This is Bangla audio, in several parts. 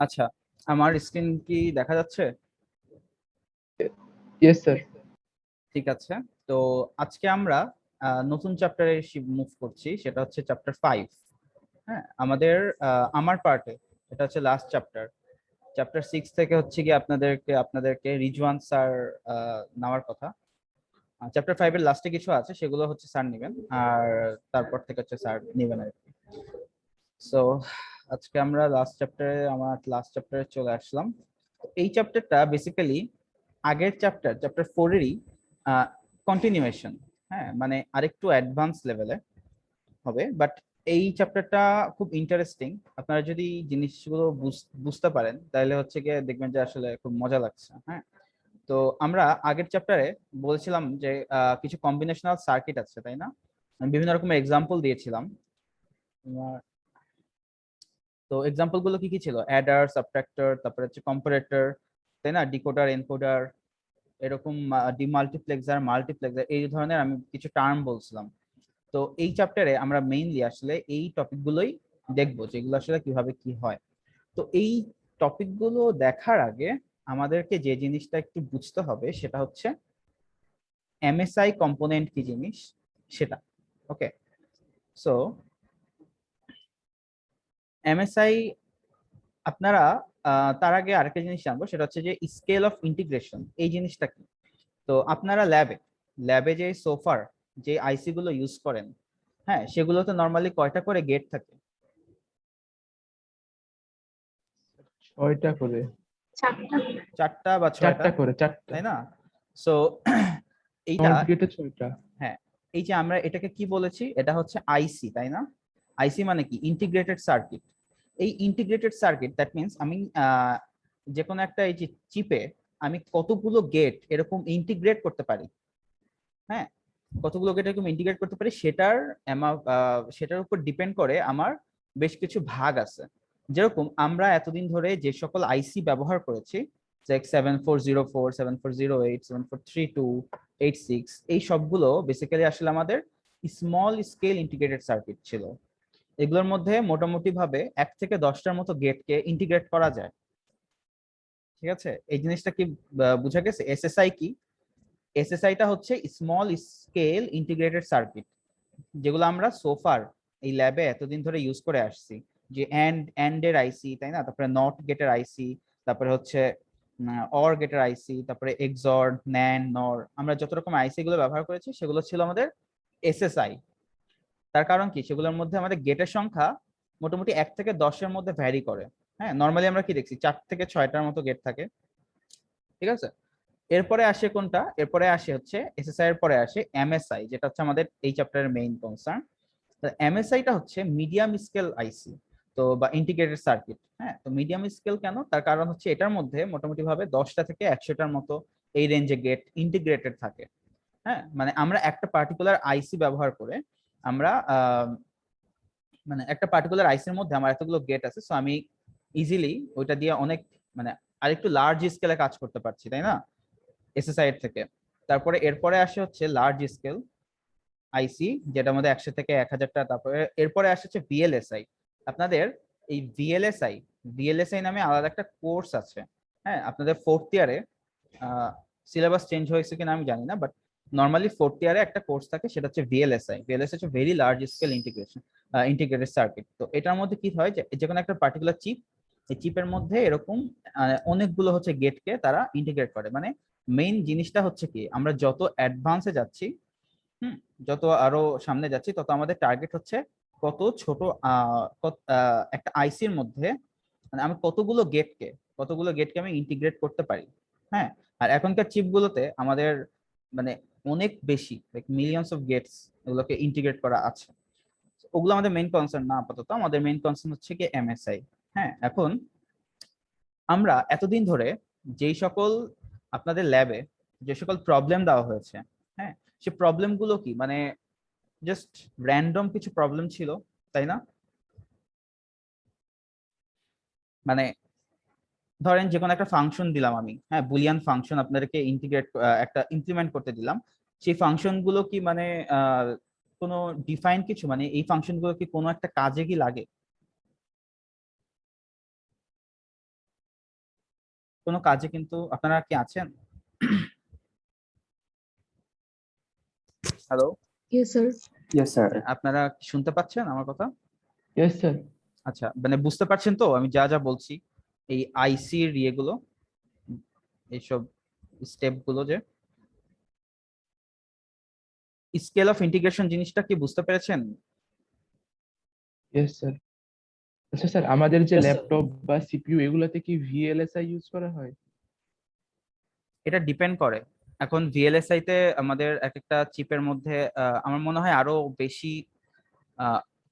আচ্ছা, আমার স্ক্রিন কি দেখা যাচ্ছে? Yes sir. ঠিক আছে। তো আজকে আমরা নতুন চ্যাপ্টারে মুভ করছি, সেটা হচ্ছে চ্যাপ্টার 5। হ্যাঁ, আমার পার্টে এটা হচ্ছে লাস্ট চ্যাপ্টার। চ্যাপ্টার 6 থেকে হচ্ছে কি আপনাদেরকে রিজওয়ান স্যার নেওয়ার কথা। চ্যাপ্টার 5 এর লাস্টে কিছু আছে, সেগুলো হচ্ছে স্যার নেবেন, আর তারপর থেকে হচ্ছে স্যার নেবেন আর কি। সো আজকে আমরা লাস্ট চ্যাপ্টারে চলে আসলাম। এই চ্যাপ্টারটা বেসিক্যালি আগের চ্যাপ্টার 4 এরই কন্টিনিউয়েশন। হ্যাঁ, মানে আরেকটু অ্যাডভান্স লেভেলে হবে, বাট এই চ্যাপ্টারটা খুব ইন্টারেস্টিং। আপনারা যদি জিনিসগুলো বুঝতে পারেন তাহলে হচ্ছে গিয়ে দেখবেন যে আসলে খুব মজা লাগছে। হ্যাঁ, তো আমরা আগের চ্যাপ্টারে বলেছিলাম যে কিছু কম্বিনেশনাল সার্কিট আছে, তাই না? আমি বিভিন্ন রকমের এক্সাম্পল দিয়েছিলাম। তো এক্সাম্পল গুলো কি কি ছিল? অ্যাডার, সাবট্রাক্টর, তারপরে হচ্ছে কম্পারেটর, তাই না, ডিকোডার, এনকোডার, এরকম ডিমাল্টিপ্লেক্সার, মাল্টিপ্লেক্সার, এই ধরনের আমি কিছু টার্ম বলছিলাম। তো এই চ্যাপ্টারে আমরা মেইনলি আসলে এই টপিকগুলোই দেখবো, যেগুলো আসলে কিভাবে কি হয়। তো এই টপিকগুলো দেখার আগে আমাদেরকে যে জিনিসটা একটু বুঝতে হবে সেটা হচ্ছে এমএসআই কম্পোনেন্ট কি জিনিস সেটা। ওকে, সো এমএসআই আপনারা তার আগে আরেকটা জিনিস জানবো, সেটা হচ্ছে যে স্কেল অফ ইন্টিগ্রেশন এই জিনিসটা কি। তো আপনারা ল্যাবে যে সোফার, যে আইসি গুলো ইউজ করেন, হ্যাঁ, সেগুলোতে নর্মালি কয়টা করে গেট থাকে? 6টা করে। চারটা বা ছয়টা, 4টা করে, 4টা। তাই না? সো এইটা, নট গেটে 6টা। হ্যাঁ, এই যে আমরা এটাকে কি বলেছি, এটা হচ্ছে আইসি, তাই না? আইসি মানে কি? Integrated circuit. এই ইন্টিগ্রেটেড সার্কিট দ্যাট মিনস আমি যে কোনো একটা এই যে চিপে আমি কতগুলো গেট এরকম ইন্টিগ্রেট করতে পারি। হ্যাঁ, কতগুলো গেট এরকম ইন্টিগ্রেট করতে পারি সেটার উপর ডিপেন্ড করে আমার বেশ কিছু ভাগ আছে। যেরকম আমরা এতদিন ধরে যে সকল আইসি ব্যবহার করেছি, 7404, 7408, 7432, 86, এই সবগুলো বেসিক্যালি আসলে আমাদের স্মল স্কেল ইন্টিগ্রেটেড সার্কিট ছিল। এগুলোর মধ্যে মোটামুটি ভাবে 1 থেকে 10টার মতো গেটকে ইন্টিগ্রেট করা যায়। ঠিক আছে, এই জিনিসটা কি বুঝা গেছে? এসএসআই কি? এসএসআইটা হচ্ছে স্মল স্কেল ইন্টিগ্রেটেড সার্কিট, যেগুলো আমরা সোফার এই ল্যাবে এতদিন ধরে ইউজ করে আসছি। যে এন্ড এর আইসি, তাই না, তারপরে নট গেটের আইসি, তারপরে হচ্ছে অর গেটের আইসি, তারপরে এক্সর, ন্যান্ড, নর, আমরা যত রকম আইসি গুলো ব্যবহার করেছি সেগুলো ছিল আমাদের এসএসআই। তার কারণ কি? সেগুলোর মধ্যে আমাদের গেটের সংখ্যা মোটামুটি 1 থেকে 10-এর মধ্যে ভ্যারি করে। হ্যাঁ, নর্মালি আমরা কি দেখছি, 4 থেকে 6টার মতো গেট থাকে। ঠিক আছে, এরপরে আসে কোনটা? এরপরে আসে হচ্ছে এসএসআই এর পরে আসে এমএসআই, যেটা হচ্ছে আমাদের এই চ্যাপ্টারের মেইন কনসার্ন। এমএসআইটা হচ্ছে মিডিয়াম স্কেল আইসি, তো বা ইন্টিগ্রেটেড সার্কিট। হ্যাঁ, তো মিডিয়াম স্কেল কেন? তার কারণ হচ্ছে এটার মধ্যে মোটামুটি ভাবে 10টা থেকে 100টার মতো এই রেঞ্জে গেট ইন্টিগ্রেটেড থাকে। হ্যাঁ, মানে আমরা একটা পার্টিকুলার আইসি ব্যবহার করে আমরা মানে একটা পার্টিকুলার আইসির মধ্যে আমার এতগুলো গেট আছে, সো আমি ইজিলি ওইটা দিয়ে অনেক মানে আরেকটু লার্জ স্কেলে কাজ করতে পারছি, তাই না, এসএসআই এর থেকে। তারপরে এরপরে আসে হচ্ছে লার্জ স্কেল আইসি, যেটা মধ্যে 100 থেকে 1000টা। তারপরে এরপরে আসে হচ্ছে ভিএলএসআই। আপনাদের এই ভিএলএসআই নামে আলাদা একটা কোর্স আছে। হ্যাঁ, আপনাদের 4th ইয়ারে সিলেবাস চেঞ্জ হয়েছে কিনা আমি জানি না, বাট নর্মালি 4th ইয়ারে একটা কোর্স থাকে, সেটা হচ্ছে ভিএলএসআই। ভিএলএসআই হচ্ছে very large scale integrated circuit. তো এটার মধ্যে কি হয়, যে কোনো একটা পার্টিকুলার চিপ, এই চিপের মধ্যে এরকম অনেকগুলো হচ্ছে গেটকে তারা ইন্টিগ্রেট করে। মানে মেইন জিনিসটা হচ্ছে কি, আমরা যত অ্যাডভান্সে যাচ্ছি, হুম, যত আরো সামনে যাচ্ছি, তত আমাদের টার্গেট হচ্ছে কত ছোট একটা আইসির মধ্যে মানে আমি কতগুলো গেটকে আমি ইন্টিগ্রেট করতে পারি। হ্যাঁ, আর এখনকার চিপ গুলোতে আমাদের মানে অনেক বেশি, লাইক মিলিয়নস অফ গেটস এগুলোকে ইন্টিগ্রেট করা আছে। ওগুলো আমাদের মেইন কনসার্ন না, আপাতত আমাদের মেইন কনসার্ন হচ্ছে কি এমএসআই। হ্যাঁ, এখন আমরা এতদিন ধরে যেই সকল আপনাদের ল্যাবে যে সকল প্রবলেম দেওয়া হয়েছে, হ্যাঁ, সে প্রবলেম গুলো কি মানে জাস্ট র্যান্ডম কিছু প্রবলেম ছিল, তাই না? মানে ধরেন যে কোনো একটা ফাংশন দিলাম আমি, হ্যাঁ, বুলিয়ান ফাংশন আপনাদেরকে একটা ইমপ্লিমেন্ট করতে দিলাম। সেই ফাংশন গুলো কি মানে কোনো ডিফাইন কিছু, মানে এই ফাংশন গুলো কি কোনো একটা কাজে কি লাগে? কোনো কাজে কিন্তু আপনারা কি আছেন? Hello, Yes, sir. Yes, sir. আপনারা কি শুনতে পাচ্ছেন আমার কথা? Yes sir. আচ্ছা, মানে বুঝতে পারছেন তো আমি যা যা বলছি, এই আইসির ইয়েগুলো, এইসব স্টেপ গুলো, যে স্কেল অফ ইন্টিগ্রেশন জিনিসটা কি বুঝতে পেরেছেন? Yes sir. আচ্ছা স্যার, আমাদের যে Yes, sir. ল্যাপটপ বা সিপিইউ এগুলোতে কি ভিএলএসআই ইউজ করা হয়? এটা ডিপেন্ড করে। এখন ভিএলএসআই তে আমাদের এক একটা চিপের মধ্যে আমার মনে হয় আরো বেশি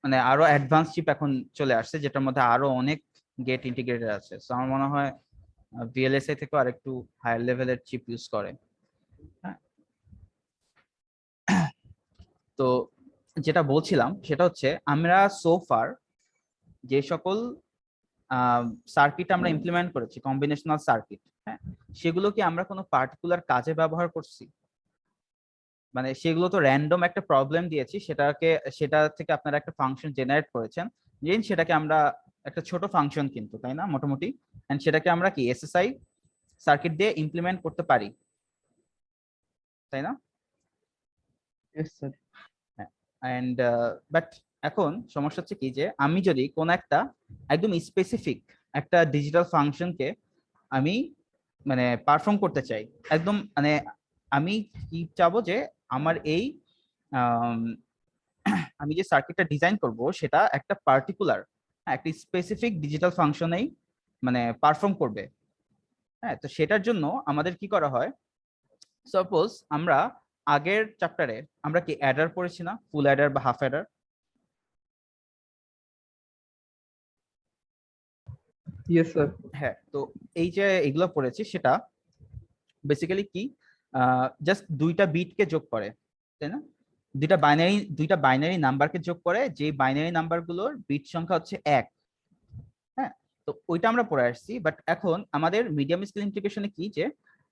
মানে আরো অ্যাডভান্স চিপ এখন চলে আসছে, যেটার মধ্যে আরো অনেক গেট ইন্টিগ্রেটেড আছে। সো আমার মনে হয় ভিএলএসআই থেকে আর একটু হায়ার লেভেলের চিপ ইউজ করে। হ্যাঁ, তো যেটা বলছিলাম সেটা হচ্ছে আমরা সো ফার যে সকল সার্কিট আমরা ইমপ্লিমেন্ট করেছি, কম্বিনেশনাল সার্কিট, হ্যাঁ, সেগুলো কি আমরা কোনো পার্টিকুলার কাজে ব্যবহার করছি? মানে সেগুলো তো র্যান্ডম একটা প্রবলেম দিয়েছি, সেটা থেকে আপনারা একটা ফাংশন জেনারেট করেছেন, দেন সেটাকে আমরা একটা ছোট ফাংশন কিন্তু, তাই না, মোটামুটি, এন্ড সেটাকে আমরা কি এসএসআই সার্কিট দিয়ে ইমপ্লিমেন্ট করতে পারি, তাই না? Yes sir. এন্ড বাট এখন সমস্যা হচ্ছে কি, যে আমি যদি কোন একটা একদম স্পেসিফিক একটা ডিজিটাল ফাংশনকে আমি মানে পারফর্ম করতে চাই, একদম মানে আমি কি চাবো যে আমার এই আমি যে সার্কিটটা ডিজাইন করব সেটা একটা পার্টিকুলার একটা স্পেসিফিক ডিজিটাল ফাংশনেই মানে পারফর্ম করবে। হ্যাঁ, তো সেটার জন্য আমাদের কি করা হয়, সাপোজ আমরা আগের চ্যাপ্টারে আমরা কি অ্যাডার পড়েছি না, ফুল অ্যাডার বা হাফ অ্যাডার? Yes sir. হ্যাঁ, তো এই যে এগুলো পড়েছি সেটা বেসিক্যালি কি, জাস্ট দুইটা বিটকে যোগ করে, তাই না, দুইটা বাইনারি নাম্বারকে যোগ করে, যে বাইনারি নাম্বারগুলোর বিট সংখ্যা হচ্ছে 1। হ্যাঁ, তো ওইটা আমরা পড়ে আসছি। বাট এখন আমাদের মিডিয়াম স্কেল ইন্টিগ্রেশনে কি, যে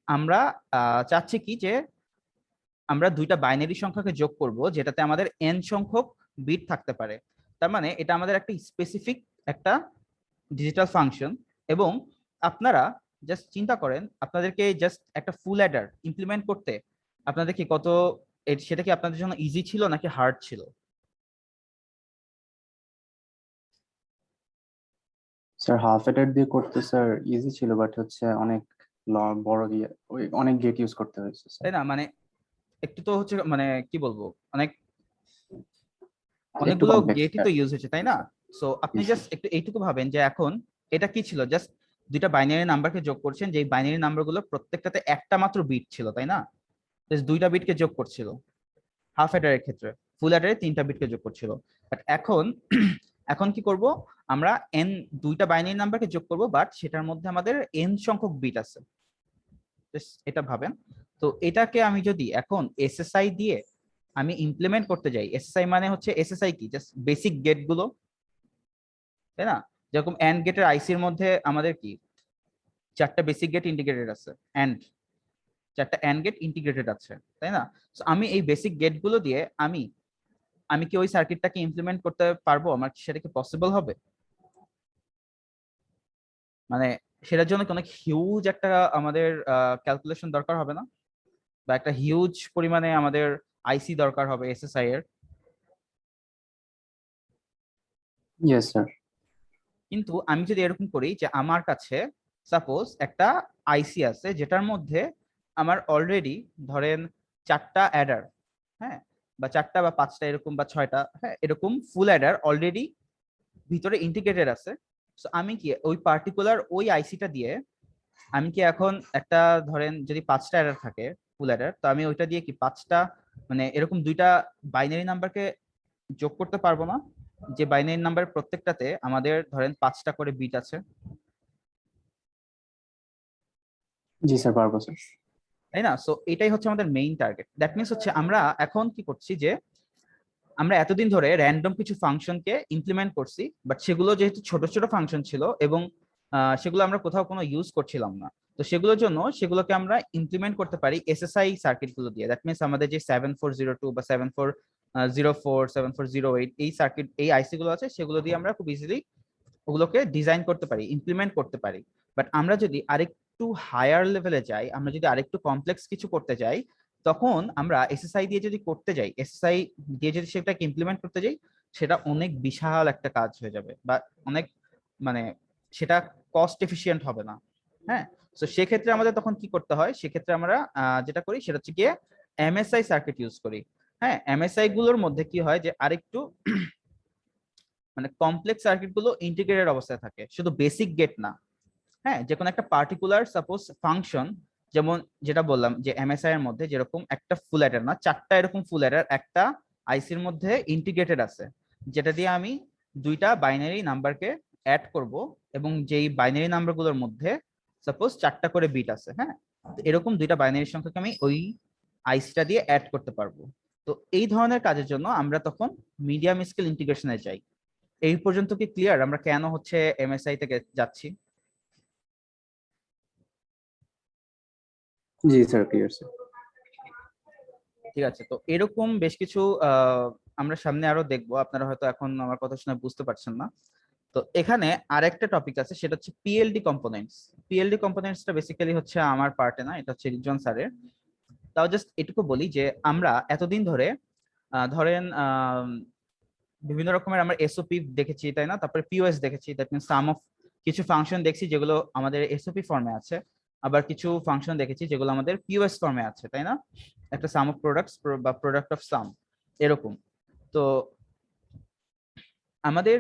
আমরা চাচ্ছি কি, যে আমরা দুইটা বাইনারি সংখ্যাকে যোগ করব যেটাতে আমাদের n সংখ্যক বিট থাকতে পারে। তার মানে এটা আমাদের একটা স্পেসিফিক একটা ডিজিটাল ফাংশন। এবং আপনারা জাস্ট চিন্তা করেন, আপনাদেরকে জাস্ট একটা ফুল অ্যাডার ইমপ্লিমেন্ট করতে আপনাদের কি সেটা কি আপনাদের জন্য ইজি ছিল নাকি হার্ড ছিল? স্যার হাফ এডার দিয়ে করতে স্যার ইজি ছিল, বাট হচ্ছে অনেক বড় দিয়ে অনেক গেট ইউজ করতে হয়েছে স্যার। তাই না, মানে একটু তো হচ্ছে মানে কি বলবো, একটু অনেকগুলো কমপ্লেক্স গেটই তো ইউজ হয়েছে, তাই না? সো আপনি জি, জাস্ট একটু এইটুকু ভাবেন যে এখন এটা কি ছিল, জাস্ট দুইটা বাইনারি নাম্বারকে যোগ করছেন, যে বাইনারি নাম্বারগুলো প্রত্যেকটাতে একটা মাত্র বিট ছিল, তাই না? জাস্ট দুইটা বিটকে যোগ করছিল। হাফ অ্যাডারের ক্ষেত্রে, ফুল অ্যাডারে তিনটা বিটকে যোগ করছিল। বাট এখন এখন কি করব, আমরা এন দুইটা বাইনারি নাম্বারকে যোগ করব, বাট সেটার মধ্যে আমাদের এন সংখ্যক বিট আছে। এটা ভাবেন। তো এটাকে আমি যদি এখন এসএসআই দিয়ে আমি ইমপ্লিমেন্ট করতে যাই, এসএসআই মানে হচ্ছে এসএসআই কি, জাস্ট বেসিক গেট গুলো, তাই না? যেরকম এন্ড গেটের আইসির মধ্যে আমাদের কি চারটা বেসিক গেট ইন্টিগ্রেটেড আছে, এন্ড চারটা এন্ড গেট ইন্টিগ্রেটেড আছে, তাই না? সো আমি এই বেসিক গেট গুলো দিয়ে আমি আমি কি ওই সার্কিটটাকে ইমপ্লিমেন্ট করতে পারবো? আমার সেটা কি পসিবল হবে? মানে সেটার জন্য অনেক হিউজ একটা আমাদের ক্যালকুলেশন দরকার হবে না, বা একটা হিউজ পরিমাণে আমাদের আইসি দরকার হবে এসএসআই এর। Yes sir. কিন্তু আমি যদি এরকম করি যে আমার কাছে সাপোজ একটা আইসি আছে যেটার মধ্যে আমার অলরেডি ধরেন চারটা অ্যাডার, হ্যাঁ, বা চারটা বা পাঁচটা এরকম বা ছয়টা, হ্যাঁ, এরকম ফুল অ্যাডার অলরেডি ভিতরে ইন্টিগ্রেটেড আছে। সো আমি কি ওই পার্টিকুলার ওই আইসিটা দিয়ে আমি কি এখন একটা ধরেন যদি পাঁচটা অ্যাডার থাকে ফুল অ্যাডার, তো আমি ওইটা দিয়ে কি পাঁচটা মানে এরকম দুইটা বাইনারি নাম্বারকে যোগ করতে পারবো না, যে বাইনারি নাম্বারের প্রত্যেকটাতে আমাদের ধরেন 5টা করে বিট আছে, জি স্যার, পারবো স্যার। তাই না? সো এটাই হচ্ছে আমাদের মেইন টার্গেট। দ্যাট মিনস হচ্ছে আমরা এখন কি করছি, যে আমরা এতদিন ধরে র্যান্ডম কিছু ফাংশনকে ইমপ্লিমেন্ট করছি, বাট সেগুলো যেহেতু ছোট ছোট ফাংশন ছিল এবং সেগুলো আমরা কোথাও কোনো ইউজ করছিলাম না, তো সেগুলোর জন্য সেগুলোকে আমরা ইমপ্লিমেন্ট করতে পারি এসএসআই সার্কিট গুলো দিয়ে। দ্যাট মিনস আমাদের যে 7402 বা 7404 7408 এই সার্কিট এই আইসি গুলো আছে, সেগুলো দিয়ে আমরা খুব ইজিলি ওগুলোকে ডিজাইন করতে পারি, ইমপ্লিমেন্ট করতে পারি। বাট আমরা যদি আরেকটু হায়ার লেভেলে যাই, আমরা যদি আরেকটু কমপ্লেক্স কিছু করতে যাই, তখন আমরা এসএসআই দিয়ে যদি করতে যাই, এসএসআই দিয়ে যদি সেটাকে ইমপ্লিমেন্ট করতে যাই, সেটা অনেক বিশাল একটা কাজ হয়ে যাবে, বা অনেক মানে সেটা কস্ট এফিসিয়েন্ট হবে না। হ্যাঁ, তো সেক্ষেত্রে আমাদের তখন কি করতে হয়, সেক্ষেত্রে আমরা যেটা করি সেটা হচ্ছে গিয়ে এমএসআই সার্কিট ইউজ করি। হ্যাঁ, এমএসআই গুলোর মধ্যে কি হয় যে আরেকটু মানে কমপ্লেক্স সার্কিট গুলো ইন্টিগ্রেটেড অবস্থায় থাকে, শুধু বেসিক গেট না। হ্যাঁ, যে কোনো একটা পার্টিকুলার সাপোজ ফাংশন, যেমন যেটা বললাম যে এমএসআই এর মধ্যে যেরকম একটা ফুল অ্যাডার না, চারটা এরকম ফুল অ্যাডার একটা আইসির মধ্যে ইন্টিগ্রেটেড আছে, যেটা দিয়ে আমি দুইটা বাইনারি নাম্বারকে অ্যাড করব, এবং যেই বাইনারি নাম্বারগুলোর মধ্যে সাপোজ চারটা করে বিট আছে। হ্যাঁ, তো এরকম দুইটা বাইনারি সংখ্যাকে আমি ওই আইসিটা দিয়ে অ্যাড করতে পারবো। তো এই ধরনের কাজের জন্য আমরা তখন মিডিয়াম স্কেল ইন্টিগ্রেশনে যাই। এই পর্যন্ত কি ক্লিয়ার আমরা কেন হচ্ছে এমএসআই থেকে যাচ্ছি? জি স্যার, ক্লিয়ার স্যার। ঠিক আছে, তো এরকম বেশ কিছু আমরা সামনে আরো দেখবো, আপনারা হয়তো এখন আমার কথা শুনে বুঝতে পারছেন না। তো এখানে আরেকটা টপিক আছে, সেটা হচ্ছে পিএলডি কম্পোনেন্টস। পিএলডি কম্পোনেন্টসটা বেসিক্যালি হচ্ছে আমার পার্টে না, এটা হচ্ছে রিজন স্যারের। তাও জাস্ট এটুকু বলি যে আমরা এতদিন ধরে ধরেন বিভিন্ন রকমের আমরা এসওপি দেখেছি, তাই না? তারপরে পিওএস দেখেছি, দ্যাট মিনস সাম অফ কিছু ফাংশন দেখছি যেগুলো আমাদের এসওপি ফর্মে আছে, আবার কিছু ফাংশন দেখেছি যেগুলো আমাদের পিওএস ফর্মে আছে, তাই না? একটা সাম অফ প্রোডাক্টস বা প্রোডাক্ট অফ সাম, এরকম। তো আমাদের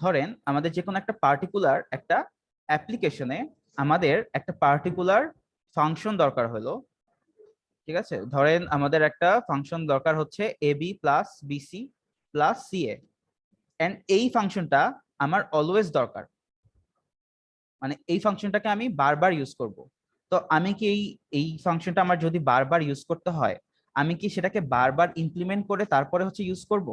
ধরেন আমাদের যে কোনো একটা পার্টিকুলার একটা অ্যাপ্লিকেশনে আমাদের একটা পার্টিকুলার ফাংশন দরকার হলো, ঠিক আছে? ধরেন আমাদের একটা ফাংশন দরকার হচ্ছে AB plus BC plus CA, and এই ফাংশনটা আমার অলওয়েজ দরকার, মানে এই ফাংশনটাকে আমি বারবার ইউজ করব। তো আমি কি এই ফাংশনটা আমার যদি বারবার ইউজ করতে হয়, আমি কি সেটাকে বারবার ইমপ্লিমেন্ট করে তারপরে হচ্ছে ইউজ করব?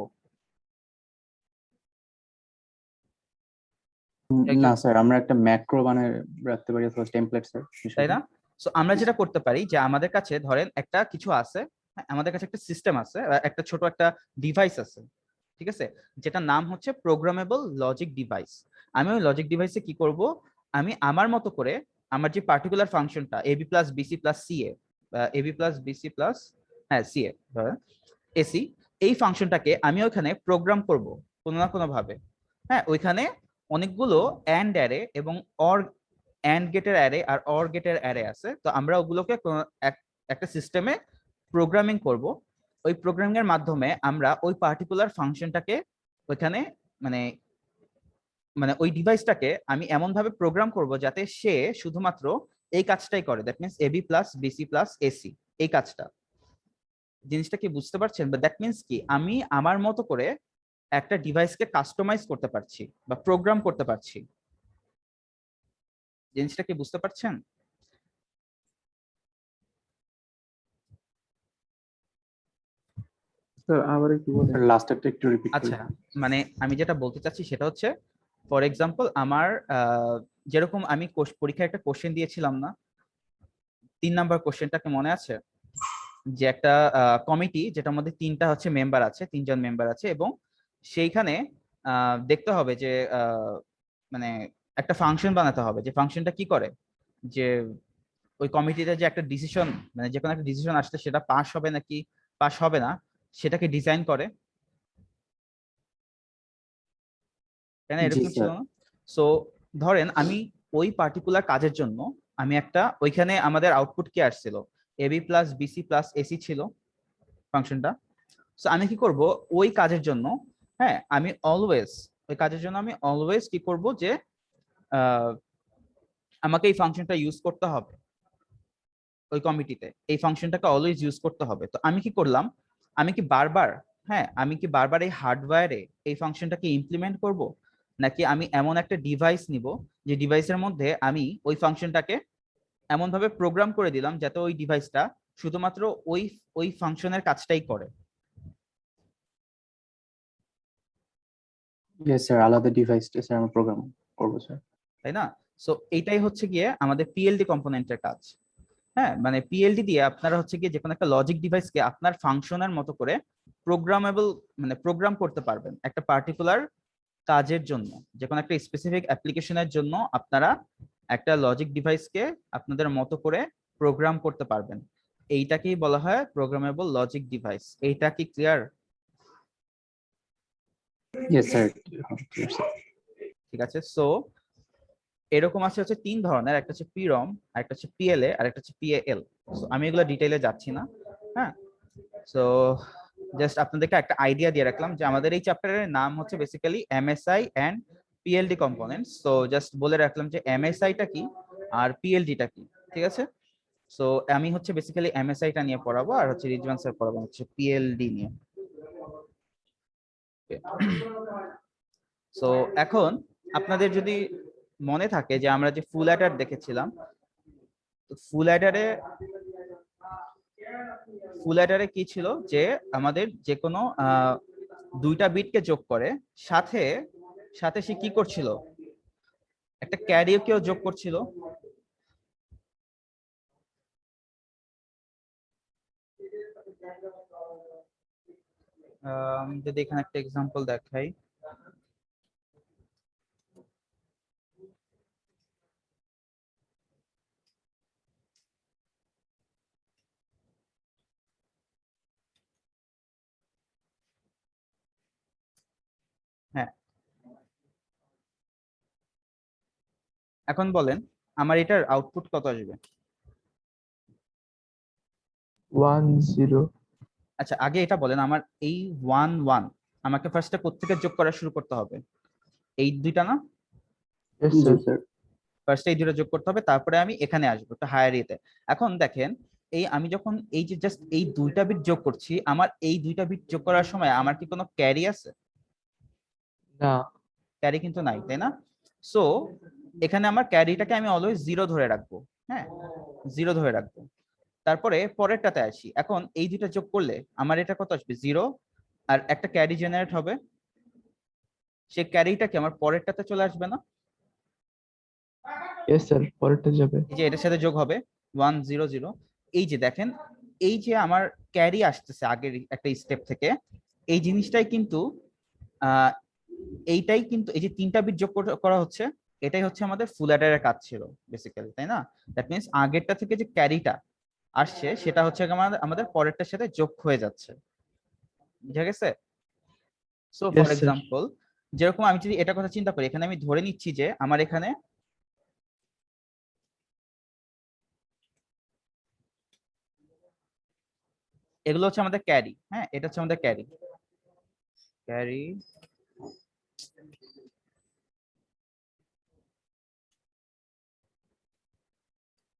না স্যার, আমরা একটা ম্যাক্রো বানিয়ে রাখতে পারি অথবা টেমপ্লেট স্যার, তাই না? সো আমরা যেটা করতে পারি যে আমাদের কাছে ধরেন একটা কিছু আছে, হ্যাঁ, আমাদের কাছে একটা সিস্টেম আছে, একটা ছোট একটা ডিভাইস আছে, ঠিক আছে, যেটা নাম হচ্ছে প্রোগ্রামেবল লজিক ডিভাইস। আমি ওই লজিক ডিভাইসে কি করব, আমি আমার মতো করে আমার যে পার্টিকুলার ফাংশনটা AB plus BC plus CA, AB plus BC plus হ্যাঁ সিএ ধরেন এসি, এই ফাংশনটাকে আমি ওইখানে প্রোগ্রাম করব কোনো না কোনো ভাবে। হ্যাঁ, ওইখানে অনেকগুলো অ্যান্ড অ্যারে এবং অর অ্যান্ড গেটের অ্যারে আর অর গেটের অ্যারে আছে, তো আমরা ওগুলোকে একটা সিস্টেমে প্রোগ্রামিং করব। ওই প্রোগ্রামিং এর মাধ্যমে আমরা ওই পার্টিকুলার ফাংশনটাকে ওইখানে মানে মানে ওই ডিভাইসটাকে আমি এমন ভাবে প্রোগ্রাম করব যাতে সে শুধুমাত্র এই কাজটাই করে, that means AB plus BC plus AC, এই কাজটা। জিনিসটা কি বুঝতে পারছেন? বা দ্যাট মিনস কি আমি আমার মতো করে একটা ডিভাইসকে কাস্টমাইজ করতে পারছি বা প্রোগ্রাম করতে পারছি। জিনিসটা কি বুঝতে পারছেন? স্যার আবার একটু বলেন। লাস্টেরটা একটু রিপিট আচ্ছা, করুন। মানে আমি যেটা বলতে চাচ্ছি সেটা হচ্ছে, ফর এক্সাম্পল আমার যেরকম আমি পরীক্ষায় একটা কোশ্চেন দিয়েছিলাম না, 3 নাম্বার কোশ্চেনটাকে মনে আছে? যে একটা কমিটি যেটার মধ্যে তিনটা হচ্ছে মেম্বার আছে, তিনজন মেম্বার আছে, এবং সেইখানে দেখতে হবে যে মানে একটা ফাংশন বানাতে হবে, যে ফাংশনটা কি করে, যে ওই কমিটিতে যে একটা ডিসিশন, মানে যে কোনো একটা ডিসিশন আসলে সেটা পাস হবে নাকি পাস হবে না, সেটাকে ডিজাইন করে, তাই না? জি এরকম ছিল স্যার। না? সো ধরেন আমি ওই পার্টিকুলার কাজের জন্য আমি একটা ওইখানে আমাদের আউটপুট কি আসছিল, AB plus BC plus AC ছিল ফাংশনটা। সো আমি কি করব ওই কাজের জন্য, হ্যাঁ, আমি অলওয়েজ ওই কাজের জন্য আমি অলওয়েজ কি করব যে আহ, আমাকে এই ফাংশনটা ইউজ করতে হবে, ওই কমিটিতে এই ফাংশনটাকে অলওয়েজ ইউজ করতে হবে। তো আমি কি করলাম, আমি কি বারবার, হ্যাঁ, আমি কি বারবার এই হার্ডওয়্যারে এই ফাংশনটাকে ইমপ্লিমেন্ট করব, নাকি আমি এমন একটা ডিভাইস নিব যে ডিভাইসের মধ্যে আমি ওই ফাংশনটাকে এমন ভাবে প্রোগ্রাম করে দিলাম যাতে ওই ডিভাইসটা শুধুমাত্র ওই ওই ফাংশনের কাজটাই করে, ইয়েস স্যার, আলাদা ডিভাইসটা স্যার আমরা প্রোগ্রাম করবো স্যার। তাই না? সো এইটাই হচ্ছে গিয়ে আমাদের পিএলডি কম্পোনেন্টের কাজ। হ্যাঁ, মানে পিএলডি দিয়ে আপনারা হচ্ছে গিয়ে যে কোনো একটা লজিক ডিভাইসকে আপনার ফাংশনের মতো করে প্রোগ্রামেবল মানে প্রোগ্রাম করতে পারবেন একটা পার্টিকুলার কাজের জন্য, যে কোনো একটা স্পেসিফিক অ্যাপ্লিকেশনের জন্য আপনারা একটা লজিক ডিভাইসকে আপনাদের মতো করে প্রোগ্রাম করতে পারবেন, এইটাকেই বলা হয় প্রোগ্রামেবল লজিক ডিভাইস। এইটা কি ক্লিয়ার? Yes sir. ঠিক আছে। সো এরকম আছে হচ্ছে 3 ধরনের, একটা হচ্ছে পিরম, একটা হচ্ছে পিএলএ, আর একটা হচ্ছে পিএএল। সো আমি এগুলো ডিটেইলে যাচ্ছি না। হ্যাঁ, সো জাস্ট আপনাদেরকে একটা আইডিয়া দিয়ে রাখলাম যে আমাদের এই চ্যাপ্টারের নাম হচ্ছে basically MSI and PLD components. So just বলে রাখলাম যে এমএসআইটা কি আর পিএলডিটা কি। ঠিক আছে। সো আমি হচ্ছে বেসিক্যালি এমএসআইটা নিয়ে পড়াবো, আর হচ্ছে রিজওয়ান স্যার পড়াবো হচ্ছে পিএলডি নিয়ে। সো এখন আপনাদের যদি মনে থাকে যে আমরা যে ফুল অ্যাডার দেখেছিলাম, ফুল অ্যাডারে কি ছিল যে আমাদের যে কোনো 2টা বিটকে যোগ করে সাথে সাথে সে কি করছিল, একটা ক্যারিকেও যোগ করছিল। যদি এখানে একটা এক্সাম্পল দেখাই, হ্যাঁ এখন বলেন আমার এটার আউটপুট কত আসবে? 1 0। আচ্ছা আগে এটা বলেন আমার এই 1 1 আমাকে ফার্স্টে কোত্থেকে যোগ করা শুরু করতে হবে? এই দুইটা না? Yes জি sir. স্যার। ফার্স্টে এই দুটো যোগ করতে হবে, তারপরে আমি এখানে আসবো একটা হায়ার ইতে। এখন দেখেন এই আমি যখন এই যে জাস্ট এই 2টা বিট যোগ করছি, আমার এই 2টা বিট যোগ করার সময় আমার কি কোনো ক্যারি আছে? না। ক্যারি কিন্তু নাই, তাই না? সো এখানে আমার ক্যারিটাকে আমি অলওয়েজ 0 ধরে রাখবো। হ্যাঁ, 0 ধরে রাখবো। তারপরে পরেরটাতে আসি। এখন এই দুইটা যোগ করলে আমার এটা কত আসবে? 0, আর একটা ক্যারি জেনারেট হবে। সেই ক্যারিটা কি আমার পরেরটাতে চলে আসবে না? Yes sir, পরেরটা যাবে। এই যে এটার সাথে যোগ হবে 1 0 0। এই যে দেখেন এই যে আমার ক্যারি আসতেছে আগের একটা স্টেপ থেকে, এই জিনিসটাই কিন্তু আহ এইটাই কিন্তু এই যে 3টা বিট যোগ করা হচ্ছে, এটাই হচ্ছে আমাদের ফুল অ্যাডারের কাজ ছিল বেসিক্যালি, তাই না? দ্যাট মিন্স আগেরটা থেকে যে ক্যারিটা আসছে সেটা হচ্ছে আমাদের আমাদের পরেরটার সাথে যোগ হয়ে যাচ্ছে। বুঝা গেছে? So for Yes sir. Example যেরকম আমি যদি এটা কথা চিন্তা করি, এখানে আমি ধরে নিচ্ছি যে আমার এখানে এগুলো হচ্ছে আমাদের ক্যারি। হ্যাঁ, এটা হচ্ছে আমাদের ক্যারি। ক্যারি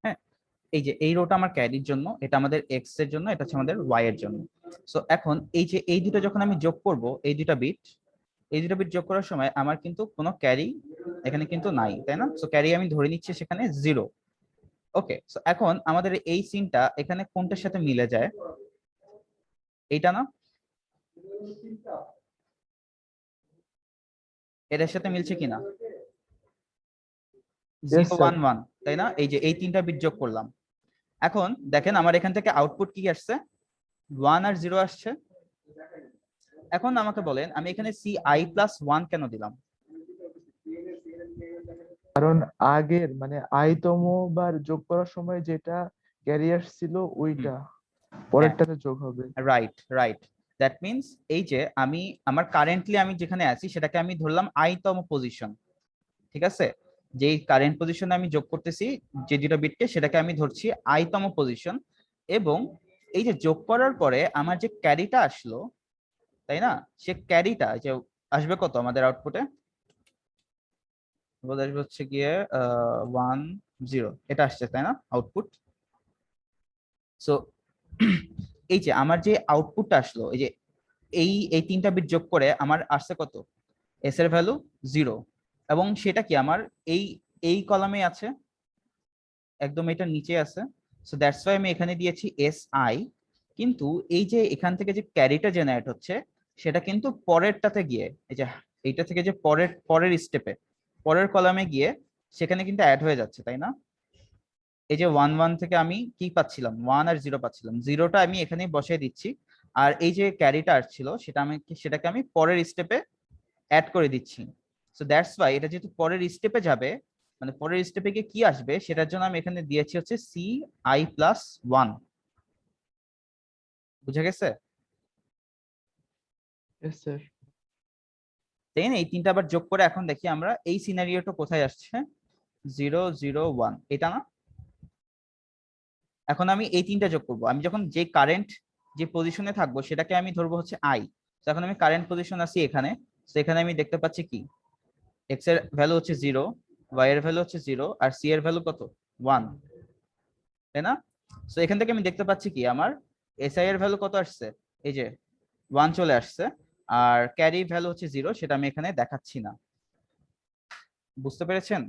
হ্যাঁ, এই যে এই রোটা আমার ক্যারির জন্য, এটা আমাদের এক্স এর জন্য, এটা হচ্ছে আমাদের ওয়াই এর জন্য। সো এখন এই যে এই দুটো যখন আমি যোগ করব, এই দুটো বিট যোগ করার সময় আমার কিন্তু কোনো ক্যারি এখানে কিন্তু নাই, তাই না? সো ক্যারি আমি ধরে নিচ্ছি সেখানে 0। ওকে, সো এখন আমাদের এই সিনটা এখানে কোনটার সাথে মিলে যায়? এইটা না? এটার সাথে মিলছে কিনা? Yes 0 sir. 1 1, তাই না? এই যে এই 3টা বিট যোগ করলাম। এখন দেখেন আমার এখান থেকে আউটপুট কি আসছে? 1 আর 0 আসছে। এখন আমাকে বলেন আমি এখানে ci+1 কেন দিলাম? কারণ আগের মানে i তম বার যোগ করার সময় যেটা ক্যারিয়ার ছিল ওইটা পরেরটাতে যোগ হবে। Right right. দ্যাট মিন্স এই যে আমি আমার কারেন্টলি আমি যেখানে আছি সেটাকে আমি ধরলাম i তম পজিশন। ঠিক আছে, যেই কারেন্ট পজিশনে আমি যোগ করতেছি যে দুটো বিটকে, সেটাকে আমি ধরছি i তম পজিশন। এবং এই যে যোগ করার পরে আমার যে ক্যারিটা আসলো, তাই না? সে ক্যারিটা যে আসবে কত আমাদের আউটপুটে? আসবে হচ্ছে গিয়ে 1 0, এটা আসছে তাই না আউটপুট? সো এই যে আমার যে আউটপুটটা আসলো, এই যে এই 3টা বিট যোগ করে আমার আসছে কত? এস এর ভ্যালু 0। এবং সেটা কি আমার এই এই কলামে আছে, একদম এটা নিচে আছে। সো দ্যাটস ওয়াই আমি এখানে দিয়েছি এস আই। কিন্তু এই যে এখান থেকে যে ক্যারিটা জেনারেট হচ্ছে সেটা কিন্তু পরেরটাতে গিয়ে, এই যে এইটা থেকে যে পরের পরের স্টেপে পরের কলামে গিয়ে সেখানে কিন্তু অ্যাড হয়ে যাচ্ছে, তাই না? এই যে 1 1 থেকে আমি কি পাচ্ছিলাম? 1 আর 0 পাচ্ছিলাম, 0টা আমি এখানে বসিয়ে দিচ্ছি। আর এই যে ক্যারিটা আসছিল সেটাকে আমি পরের স্টেপে অ্যাড করে দিচ্ছি। সো দ্যাটস ওয়াই এটা যেহেতু পরের স্টেপে যাবে, মানে পরের স্টেপে গিয়ে কি আসবে সেটার জন্য আমি এখানে দিয়েছি হচ্ছে সি আই প্লাস 1। বুঝা গেছে? Yes sir. তাই না? এই তিনটা আবার যোগ করে এখন দেখি আমরা এই সিনারিওটা কোথায় আসছে, 0 0 1, এটা না? এখন আমি এই তিনটা যোগ করব। আমি যখন যে কারেন্ট যে পজিশনে থাকবো সেটাকে আমি ধরবো হচ্ছে আই। এখন আমি কারেন্ট পজিশন আছি এখানে, তো এখানে আমি দেখতে পাচ্ছি কি এক্স এর ভ্যালু হচ্ছে 0, ওয়াই এর ভ্যালু হচ্ছে 0, আর সি এর ভ্যালু কত 1, তাই না? তো এখান থেকে আমি দেখতে পাচ্ছি কি আমার এসআই এর ভ্যালু কত আসছে, এই যে 1 চলে আসছে, আর ক্যারি ভ্যালু হচ্ছে 0, সেটা আমি এখানে দেখাচ্ছি না। বুঝতে পেরেছেন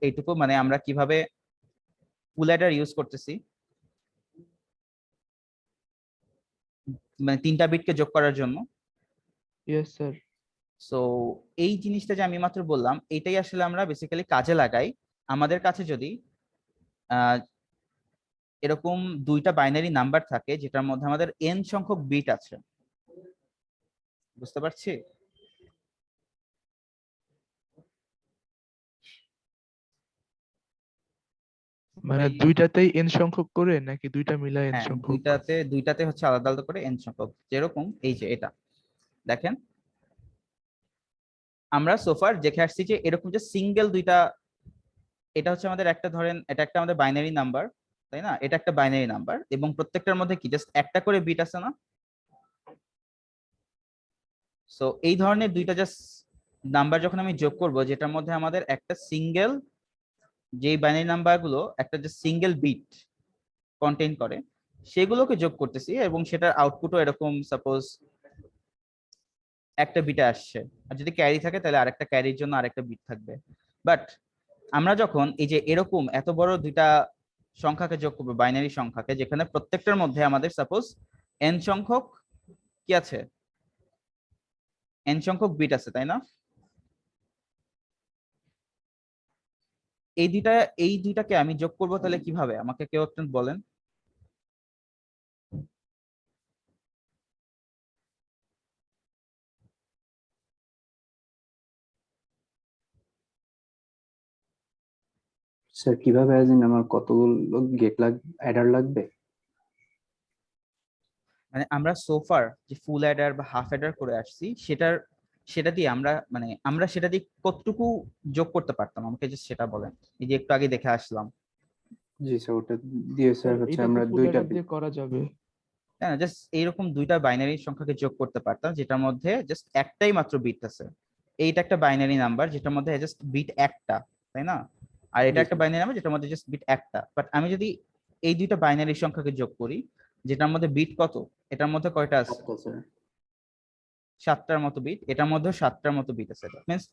এইটুকু মানে আমরা কিভাবে ফুল অ্যাডার ইউজ করতেছি, মানে তিনটা বিটকে যোগ করার জন্য। Yes sir. সো এই জিনিসটা যে আমি মাত্র বললাম এটাই আসলে আমরা বেসিক্যালি কাজে লাগাই আমাদের কাছে যদি এরকম দুইটা বাইনারি নাম্বার থাকে যেটার মধ্যে আমাদের n সংখ্যক বিট আছে। বুঝতে পারছি? মানে এই- দুইটাতেই এন সংখ্যক করে নাকি দুইটা মিলায় এন হ্যাঁ, সংখ্যক? দুইটাতে হচ্ছে আলাদা আলাদা করে n সংখ্যক, যেরকম এই যে এটা দেখেন আমরা সোফার দেখে আসছি যে এরকম যে সিঙ্গেল দুইটা, এটা হচ্ছে আমাদের একটা, ধরেন এটা একটা আমাদের বাইনারি নাম্বার, তাই না? এটা একটা বাইনারি নাম্বার এবং প্রত্যেকটার মধ্যে কি জাস্ট একটা করে বিট আছে না? সো এই ধরনের দুইটা জাস্ট নাম্বার যখন আমি যোগ করব যেটার মধ্যে আমাদের একটা সিঙ্গেল, যেই বাইনারি নাম্বার গুলো একটা যে সিঙ্গেল বিট কন্টেইন করে সেগুলোকে যোগ করতেছি এবং সেটার আউটপুটও এরকম সাপোজ একটা বিটে আসছে, আর যদি ক্যারি থাকে তাহলে আরেকটা ক্যারির জন্য আরেকটা বিট থাকবে। বাট আমরা যখন এই যে এরকম এত বড় দুইটা সংখ্যাকে যোগ করবো, বাইনারি সংখ্যাকে, যেখানে প্রত্যেকটার মধ্যে আমাদের সাপোজ n সংখ্যক কি আছে, n সংখ্যক বিট আছে, তাই না? এই দুইটাকে আমি যোগ করবো তাহলে কিভাবে, আমাকে কেউ একজন বলেন। স্যার কিভাবে আমার কতগুলো গেট অ্যাডার লাগবে? মানে আমরা সোফার যে ফুল অ্যাডার বা হাফ অ্যাডার করে আসছি সেটা দিয়ে আমরা মানে আমরা সেটা দিয়ে কতটুকু যোগ করতে পারতাম, আমাকে জাস্ট সেটা বলেন। এই যে একটু আগে দেখে আসলাম, জি স্যার, ওটা দিয়ে স্যার হচ্ছে এটা তো আমরা ফুল দুইটা অ্যাডার দিয়ে করা যাবে। তাই না? জাস্ট এইরকম দুইটা বাইনারি সংখ্যাকে যোগ করতে পারতাম যেটার মধ্যে জাস্ট একটাই মাত্র বিট আছে। এইটা একটা বাইনারি নাম্বার যেটার মধ্যে জাস্ট বিট একটা, তাই না? আর এটা জি একটা স্যার। বাইনারি নাম্বার যেটার মধ্যে জাস্ট বিট একটা। বাট আমি যদি এই দুইটা বাইনারি সংখ্যাকে যোগ করি যেটার মধ্যে বিট কত, এটার মধ্যে কয়টা আছে, সাতটা স্যার। 7টার মতো বিট, এটার মধ্যে 7টার মতো বিট আছে। মিনস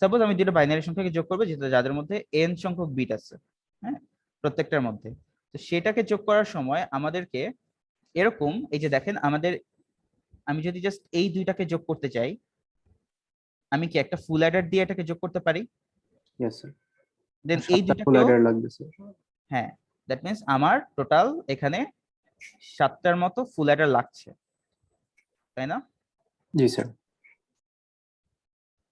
সাপোজ আমি দুটো বাইনারি সংখ্যাকে যোগ করবো যেটা যাদের মধ্যে n সংখ্যক বিট আছে, হ্যাঁ, প্রত্যেকটার মধ্যে। তো সেটাকে যোগ করার সময় আমাদেরকে এরকম এই যে দেখেন আমাদের, আমি যদি জাস্ট এই দুইটাকে যোগ করতে চাই আমি কি একটা ফুল অ্যাডার দিয়ে এটাকে যোগ করতে পারি? Yes sir. দেন এই সাতটা ফুল দুইটাকেও, অ্যাডার লাগবে স্যার। হ্যাঁ, দ্যাট মিনস আমার টোটাল এখানে 7টার মতো ফুল অ্যাডার লাগছে, তাই না? জি স্যার।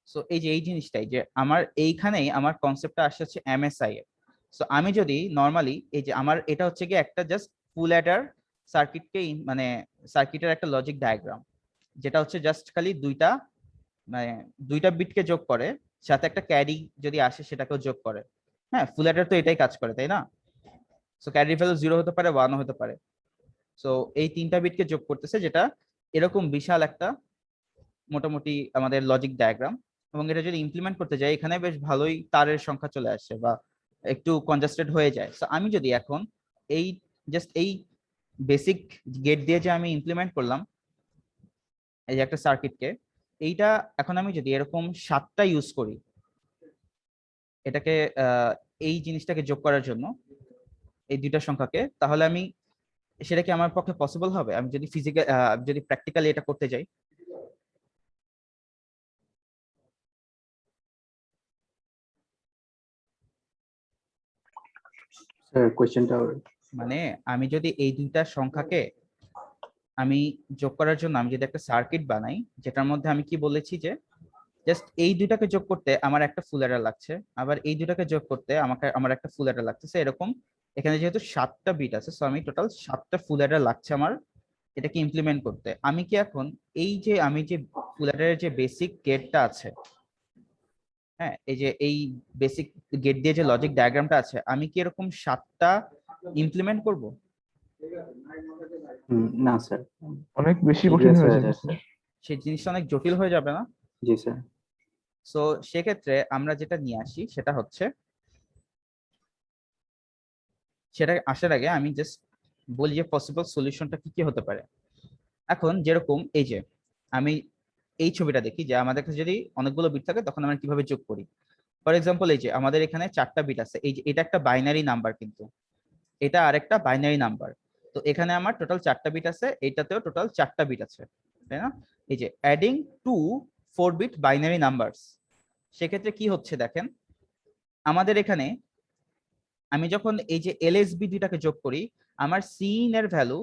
সো এই যে এই জিনিসটাই যে আমার এইখানেই আমার কনসেপ্টটা আসছে হচ্ছে এমএসআই এর। সো আমি যদি নর্মালি এই যে আমার এটা হচ্ছে কি একটা জাস্ট ফুল অ্যাডার সার্কিটকে মানে সার্কিটের একটা লজিক ডায়াগ্রাম, যেটা হচ্ছে জাস্ট খালি দুইটা মানে দুইটা বিটকে যোগ করে, সাথে একটা ক্যারি যদি আসে সেটাকেও যোগ করে। হ্যাঁ, ফুল অ্যাডার তো এটাই কাজ করে, তাই না? সো ক্যারি ভ্যালু 0 হতে পারে, 1 হতে পারে। সো এই তিনটা বিটকে যোগ করতেছে যেটা এরকম বিশাল একটা মোটামুটি আমাদের লজিক ডায়াগ্রাম। এবং এটা যদি ইমপ্লিমেন্ট করতে যাই এখানে বেশ ভালোই তারের সংখ্যা চলে আসে বা একটু কনজাস্টেড হয়ে যায়। সো আমি যদি এখন এই জাস্ট এই বেসিক গেট দিয়ে যে আমি ইমপ্লিমেন্ট করলাম এই যে একটা সার্কিটকে, এইটা এখন আমি যদি এরকম 7টা ইউজ করি এটাকে এই জিনিসটাকে যোগ করার জন্য এই দুইটা সংখ্যাকে, তাহলে আমি সেটা কি আমার পক্ষে পসিবল হবে আমি যদি ফিজিক্যাল যদি প্র্যাকটিক্যালি এটা করতে যাই? স্যার কোয়েশ্চেনটা মানে আমি যদি এই দুইটা সংখ্যাকে আমি যোগ করার জন্য আমি যদি একটা সার্কিট বানাই যেটার মধ্যে আমি কি বলেছি যে জাস্ট এই দুটাকে যোগ করতে আমার একটা ফুল অ্যাডার লাগছে, আবার এই দুটাকে যোগ করতে আমার একটা ফুল অ্যাডার লাগছে। এরকম এখানে যেহেতু 7টা বিট আছে, সো আমি টোটাল 7টা ফুল অ্যাডার লাগছে আমার এটাকে ইমপ্লিমেন্ট করতে। আমি কি এখন আমি যে ফুল অ্যাডারের যে বেসিক গেটটা আছে, হ্যাঁ, এই যে এই বেসিক গেট দিয়ে যে লজিক ডায়াগ্রামটা আছে, আমি কি এরকম 7টা ইমপ্লিমেন্ট করব? না স্যার, অনেক বেশি কঠিন Tedious হয়ে হয়ে যাবে যায় স্যার। স্যার। সেই জিনিসটা অনেক জটিল হয়ে যাবে না? জি স্যার। সো সেক্ষেত্রে আমরা যেটা নিয়ে আসি সেটা হচ্ছে, সেটা আসার আগে আমি জাস্ট বলি যে পসিবল সলিউশনটা কি কি হতে পারে। এখন যেরকম এই যে আমি এই ছবিটা দেখি যে আমাদের কাছে যদি অনেকগুলো বিট থাকে তখন আমরা কিভাবে যোগ করি। ফর এক্সাম্পল এই যে আমাদের এখানে 4টা বিট আছে, এই যে এটা একটা বাইনারি নাম্বার, কিন্তু এটা আরেকটা বাইনারি নাম্বার। তো এখানে আমার টোটাল 4টা বিট আছে, এইটাতেও টোটাল 4টা বিট আছে, তাই না? এই যে adding to 4 bit binary numbers, সেক্ষেত্রে কি হচ্ছে দেখেন, আমাদের এখানে আমি যখন এই যে এলএসবি দুটাকে যোগ করি, আমার সিইন এর ভ্যালু,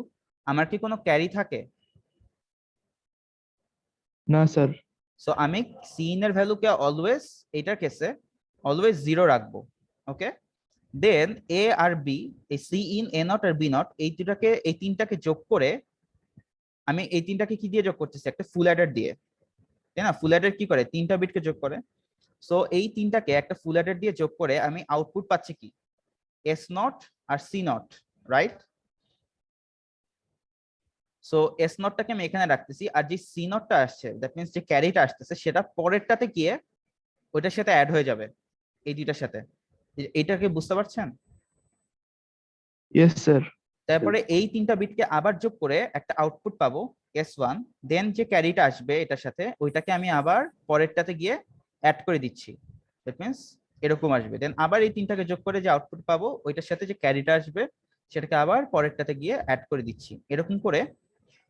আমার কি কোনো ক্যারি থাকে? না স্যার। সো আমি সিইন এর ভ্যালুকে অলওয়েজ, এটার কেসে অলওয়েজ 0 রাখবো। ওকে, দেন এ আর বি, এই সিইন, এ নট আর বি নট, এই তিনটাকে যোগ করে আমি এই তিনটাকে কি দিয়ে যোগ করতেছি? একটা ফুল অ্যাডার দিয়ে, তাই না? ফুল অ্যাডার কি করে? 3টা বিটকে যোগ করে। সো এই তিনটাকে একটা ফুল অ্যাডার দিয়ে যোগ করে আমি আউটপুট পাচ্ছি কি? এস নট আর C not, right? So S নটটাকে আমি এখানে রাখতেছি, আর যে সি নটটা আসছে, দ্যাট মিন্স যে ক্যারিটা আসতেছে, সেটা পরেরটাতে গিয়ে ওইটার সাথে অ্যাড হয়ে যাবে, এই দুইটার সাথে। এইটাকে বুঝতে পারছেন? Yes sir. তারপরে এই 3টা বিটকে আবার যোগ করে একটা আউটপুট পাবো S1, দেন যে ক্যারিটা আসবে এটার সাথে, ওইটাকে আমি আবার পরেরটাতে গিয়ে অ্যাড করে দিচ্ছি, দ্যাট মিন্স এরকম আসবে। দেন আবার এই 3টাকে যোগ করে যে আউটপুট পাবো ওইটার সাথে যে ক্যারিটা আসবে সেটাকে আবার পরেরটাতে গিয়ে অ্যাড করে দিচ্ছি, এরকম করে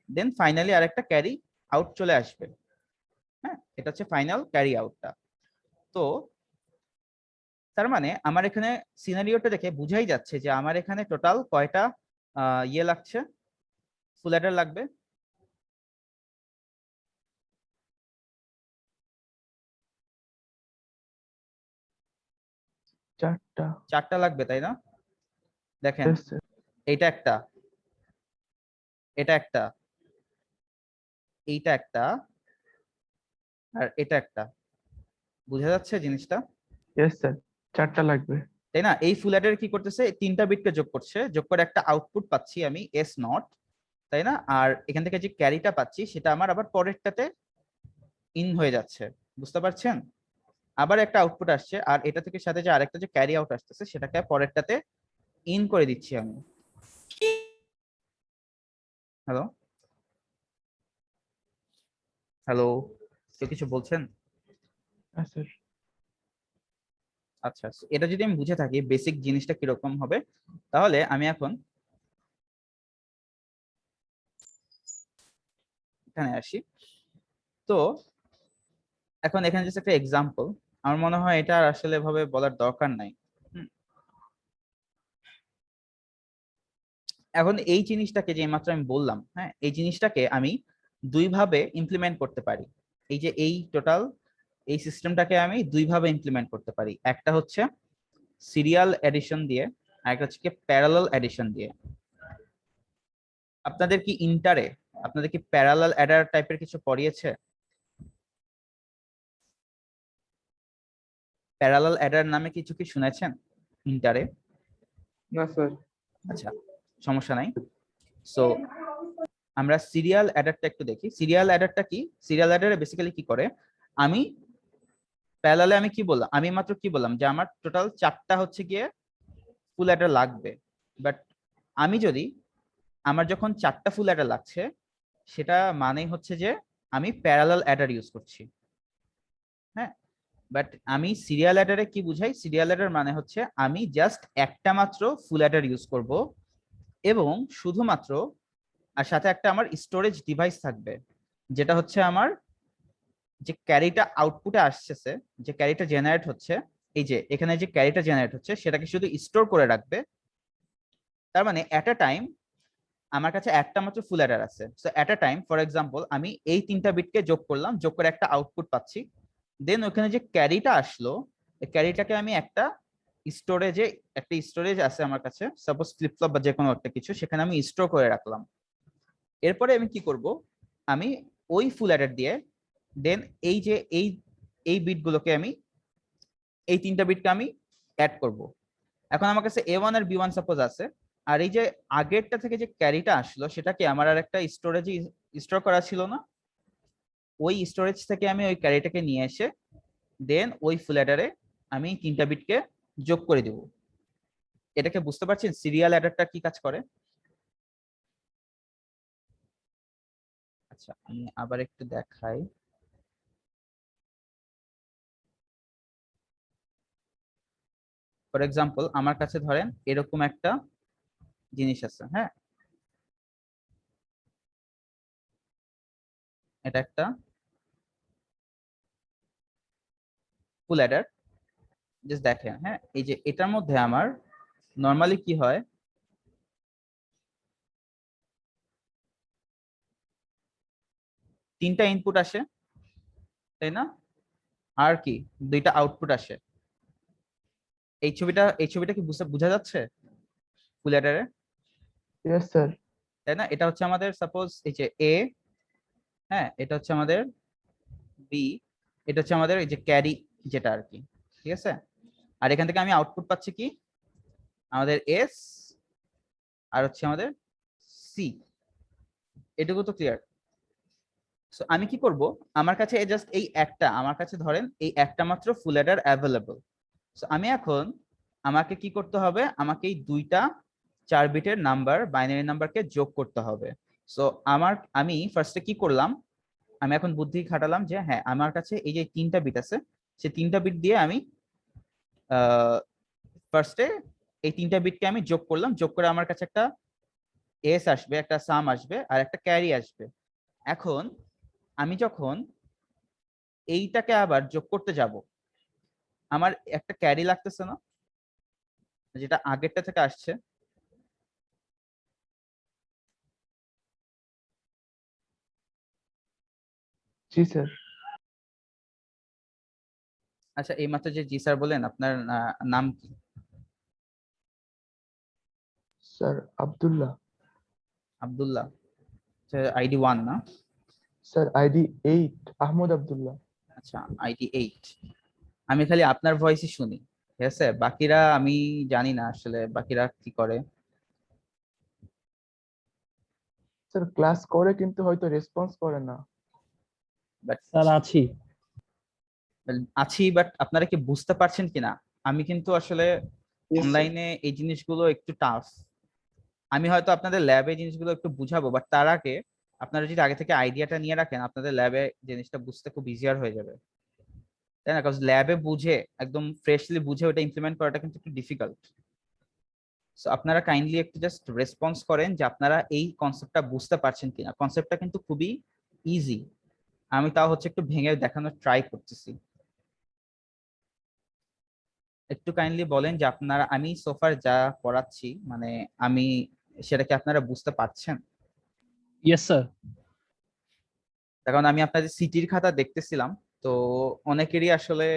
দেন ফাইনালি আরেকটা ক্যারি আউট চলে আসবে। হ্যাঁ, এটা হচ্ছে ফাইনাল ক্যারি আউটটা। তো তার মানে আমার এখানে সিনারিওটা দেখে বুঝাই যাচ্ছে যে আমার এখানে টোটাল কয়টা ইয়ে লাগছে, ফুল অ্যাডার লাগবে? 4টা। 4টা লাগবে, তাই না? দেখেন, ইয়েস স্যার। এইটা একটা, এটা একটা, এইটা একটা, আর এটা একটা। বুঝা যাচ্ছে জিনিসটা, ইয়েস স্যার, 4টা লাগবে। তাই না? এই ফুল অ্যাডার কি করতেছে? 3টা বিটকে যোগ করছে, যোগ করে একটা আউটপুট পাচ্ছি আমি এস নট, তাই না? আর এখান থেকে যে ক্যারিটা পাচ্ছি সেটা আমার আবার পরেরটাতে ইন হয়ে যাচ্ছে, বুঝতে পারছেন? আবার একটা আউটপুট আসছে, আর এটা থেকে সাথে যে আরেকটা যে ক্যারি আউট আসতেছে সেটাকে পরেরটাতে ইন করে দিচ্ছি আমি। হ্যালো, হ্যালো, কেউ কিছু বলছেন? হ্যাঁ স্যার। আচ্ছা, এটা যদি আমি বুঝে থাকি বেসিক জিনিসটা কিরকম হবে, তাহলে আমি এখন এখানে আসি। তো এখন এখানে জাস্ট একটা এক্সাম্পল, আমার মনে হয় এটা আর আসলে ভাবে বলার দরকার নাই। এখন এই জিনিসটাকে যে মাত্র আমি বললাম, হ্যাঁ, এই জিনিসটাকে আমি দুই ভাবে ইমপ্লিমেন্ট করতে পারি। এই যে এই টোটাল এই সিস্টেমটাকে আমি দুই ভাবে ইমপ্লিমেন্ট করতে পারি, একটা হচ্ছে সিরিয়াল এডিশন দিয়ে, আর একটা হচ্ছে প্যারালাল এডিশন দিয়ে। আপনাদের কি ইন্টারে, আপনাদের কি প্যারালাল অ্যাডার টাইপের কিছু পড়িয়েছে? প্যারালাল অ্যাডার নামে কিছু কি শুনেছেন ইন্টারে? না স্যার। আচ্ছা, সমস্যা নাই। সো আমরা সিরিয়াল অ্যাডারটা একটু দেখি। সিরিয়াল অ্যাডারটা কি? সিরিয়াল অ্যাডারে বেসিক্যালি কি করে, আমি প্যারালালে আমি কি বললাম, আমি মাত্র কি বললাম যে আমার টোটাল 4টা হচ্ছে গিয়ে ফুল অ্যাডার লাগবে, বাট আমি যদি, আমার যখন 4টা ফুল অ্যাডার লাগছে, সেটা মানে হচ্ছে যে আমি প্যারালাল অ্যাডার ইউজ করছি। হ্যাঁ, বাট আমি সিরিয়াল অ্যাডারে কি বুঝাই? সিরিয়াল অ্যাডার মানে হচ্ছে আমি জাস্ট একটা মাত্র ফুল অ্যাডার ইউজ করব, এবং শুধুমাত্র আর সাথে একটা আমার স্টোরেজ ডিভাইস থাকবে, যেটা হচ্ছে আমার যে ক্যারিটা আউটপুটে আসছে, যে ক্যারিটা জেনারেট হচ্ছে, এই যে এখানে যে ক্যারিটা জেনারেট হচ্ছে সেটাকে শুধু স্টোর করে রাখবে। তার মানে এট আ টাইম আমার কাছে একটা মাত্র ফুল অ্যাডার আছে। So at a time, for example, আমি এই 3টা বিটকে যোগ করলাম, যোগ করে একটা আউটপুট পাচ্ছি, দেন ওখানে যে ক্যারিটা আসলো, এই ক্যারিটাকে আমি একটা স্টোরেজ আছে আমার কাছে, সাপোজ ফ্লিপফ্লপ বা যে কোনো একটা কিছু, সেখানে আমি স্টোর করে রাখলাম। এরপরে আমি কি করব, আমি ওই ফুল অ্যাডার দিয়ে দেন এই যে এই বিটগুলোকে আমি, এই 3টা বিটকে আমি অ্যাড করব। এখন আমার কাছে A1 আর B1 সাপোজ আছে, আর এই যে আগেরটা থেকে যে ক্যারিটা আসলো সেটাকে আমার আর একটা স্টোরেজে স্টোর করা ছিল না, ওই স্টোরেজ থেকে আমি ওই ক্যারিটাকে নিয়ে এসে দেন ওই ফুল অ্যাডারে আমি 3টা বিটকে যোগ করে দেব। এটাকে বুঝতে পারছেন সিরিয়াল অ্যাডারটা কি কাজ করে? আচ্ছা আমি আবার একটু দেখাই। ফর এক্সাম্পল আমার কাছে ধরেন এরকম একটা জিনিস আছে, হ্যাঁ, এটা একটা ফুল অ্যাডার, জাস্ট দেখেন, হ্যাঁ, এই যে এটার মধ্যে আমার নর্মালি কি হয়, 3টা ইনপুট আসে, তাই না, আর কি 2টা আউটপুট আসে। এই ছবিটা কি বোঝা যাচ্ছে ফুল অ্যাডারে? Yes sir. তাই না, এটা হচ্ছে আমাদের সাপোজ এই যে এ, হ্যাঁ, এটা হচ্ছে আমাদের বি, এটা হচ্ছে আমাদের এই যে ক্যারি যেটা আর কি, ঠিক আছে। আর এখান থেকে আমি আউটপুট পাচ্ছি কি, আমাদের এস আর হচ্ছে আমাদের সি। এটুকু তো ক্লিয়ার? সো আমি কি করব, আমার কাছে জাস্ট আমার কাছে ধরেন এই একটা মাত্র ফুল অ্যাডার অ্যাভেলেবল। সো আমি এখন, আমাকে কি করতে হবে, আমাকে এই 2টা 4 বিটের নাম্বার, বাইনারি নাম্বারকে যোগ করতে হবে। সো আমি ফার্স্টে কি করলাম, আমি এখন বুদ্ধি খাটালাম যে হ্যাঁ আমার কাছে এই যে 3টা বিট আছে, সেই 3টা বিট দিয়ে আমি ফার্স্টে এই 3টা বিটকে আমি যোগ করলাম, যোগ করে আমার কাছে একটা এস আসবে, একটা সাম আসবে আর একটা ক্যারি আসবে। এখন আমি যখন এইটাকে আবার যোগ করতে যাব, আমার একটা ক্যারি লাগতেছে না, যেটা আগেরটা থেকে আসছে? জি স্যার। আচ্ছা এইমাত্র যে জি স্যার বলেন, আপনার নাম কি? স্যার আব্দুল্লাহ। আব্দুল্লাহ, ID 1 না? Sir ID 8 Ahmad Abdullah. আচ্ছা ID 8। আমি খালি আপনার ভয়েসই শুনি, ঠিক আছে, বাকিরা আমি জানি না আসলে বাকিরা কি করে। স্যার ক্লাস করে কিন্তু হয়তো রেসপন্স করে না। বাট স্যার আছি। আছি, বাট আপনারা কি বুঝতে পারছেন কিনা? আমি কিন্তু আসলে Yes, sir. অনলাইনে এই জিনিসগুলো একটু টাফ। আমি হয়তো আপনাদের ল্যাবে জিনিসগুলো একটু বুঝাবো, বাট তার আগে আপনারা যদি আগে থেকে আইডিয়াটা নিয়ে রাখেন, আপনাদের ল্যাবে জিনিসটা বুঝতে খুব ইজিয়ার হয়ে যাবে, তাই না? কারণ ল্যাবে বুঝে একদম ফ্রেশলি বুঝে ওটা ইমপ্লিমেন্ট করাটা কিন্তু একটু ডিফিকাল্ট। সো আপনারা কাইন্ডলি একটু জাস্ট রেসপন্স করেন যে আপনারা এই কনসেপ্টটা বুঝতে পারছেন কিনা। কনসেপ্টটা কিন্তু খুবই ইজি, আমি তাও হচ্ছে একটু ভেঙে দেখানোর ট্রাই করতেছি। একটু কাইন্ডলি বলেন যে আপনারা, আমি সোফার যা পড়াচ্ছি মানে আমি, সেটা কি আপনারা বুঝতে পারছেন? Yes sir. কারণ আমি আপনাদের সিটির খাতা দেখতেছিলাম, তো অনেকেরই আসলে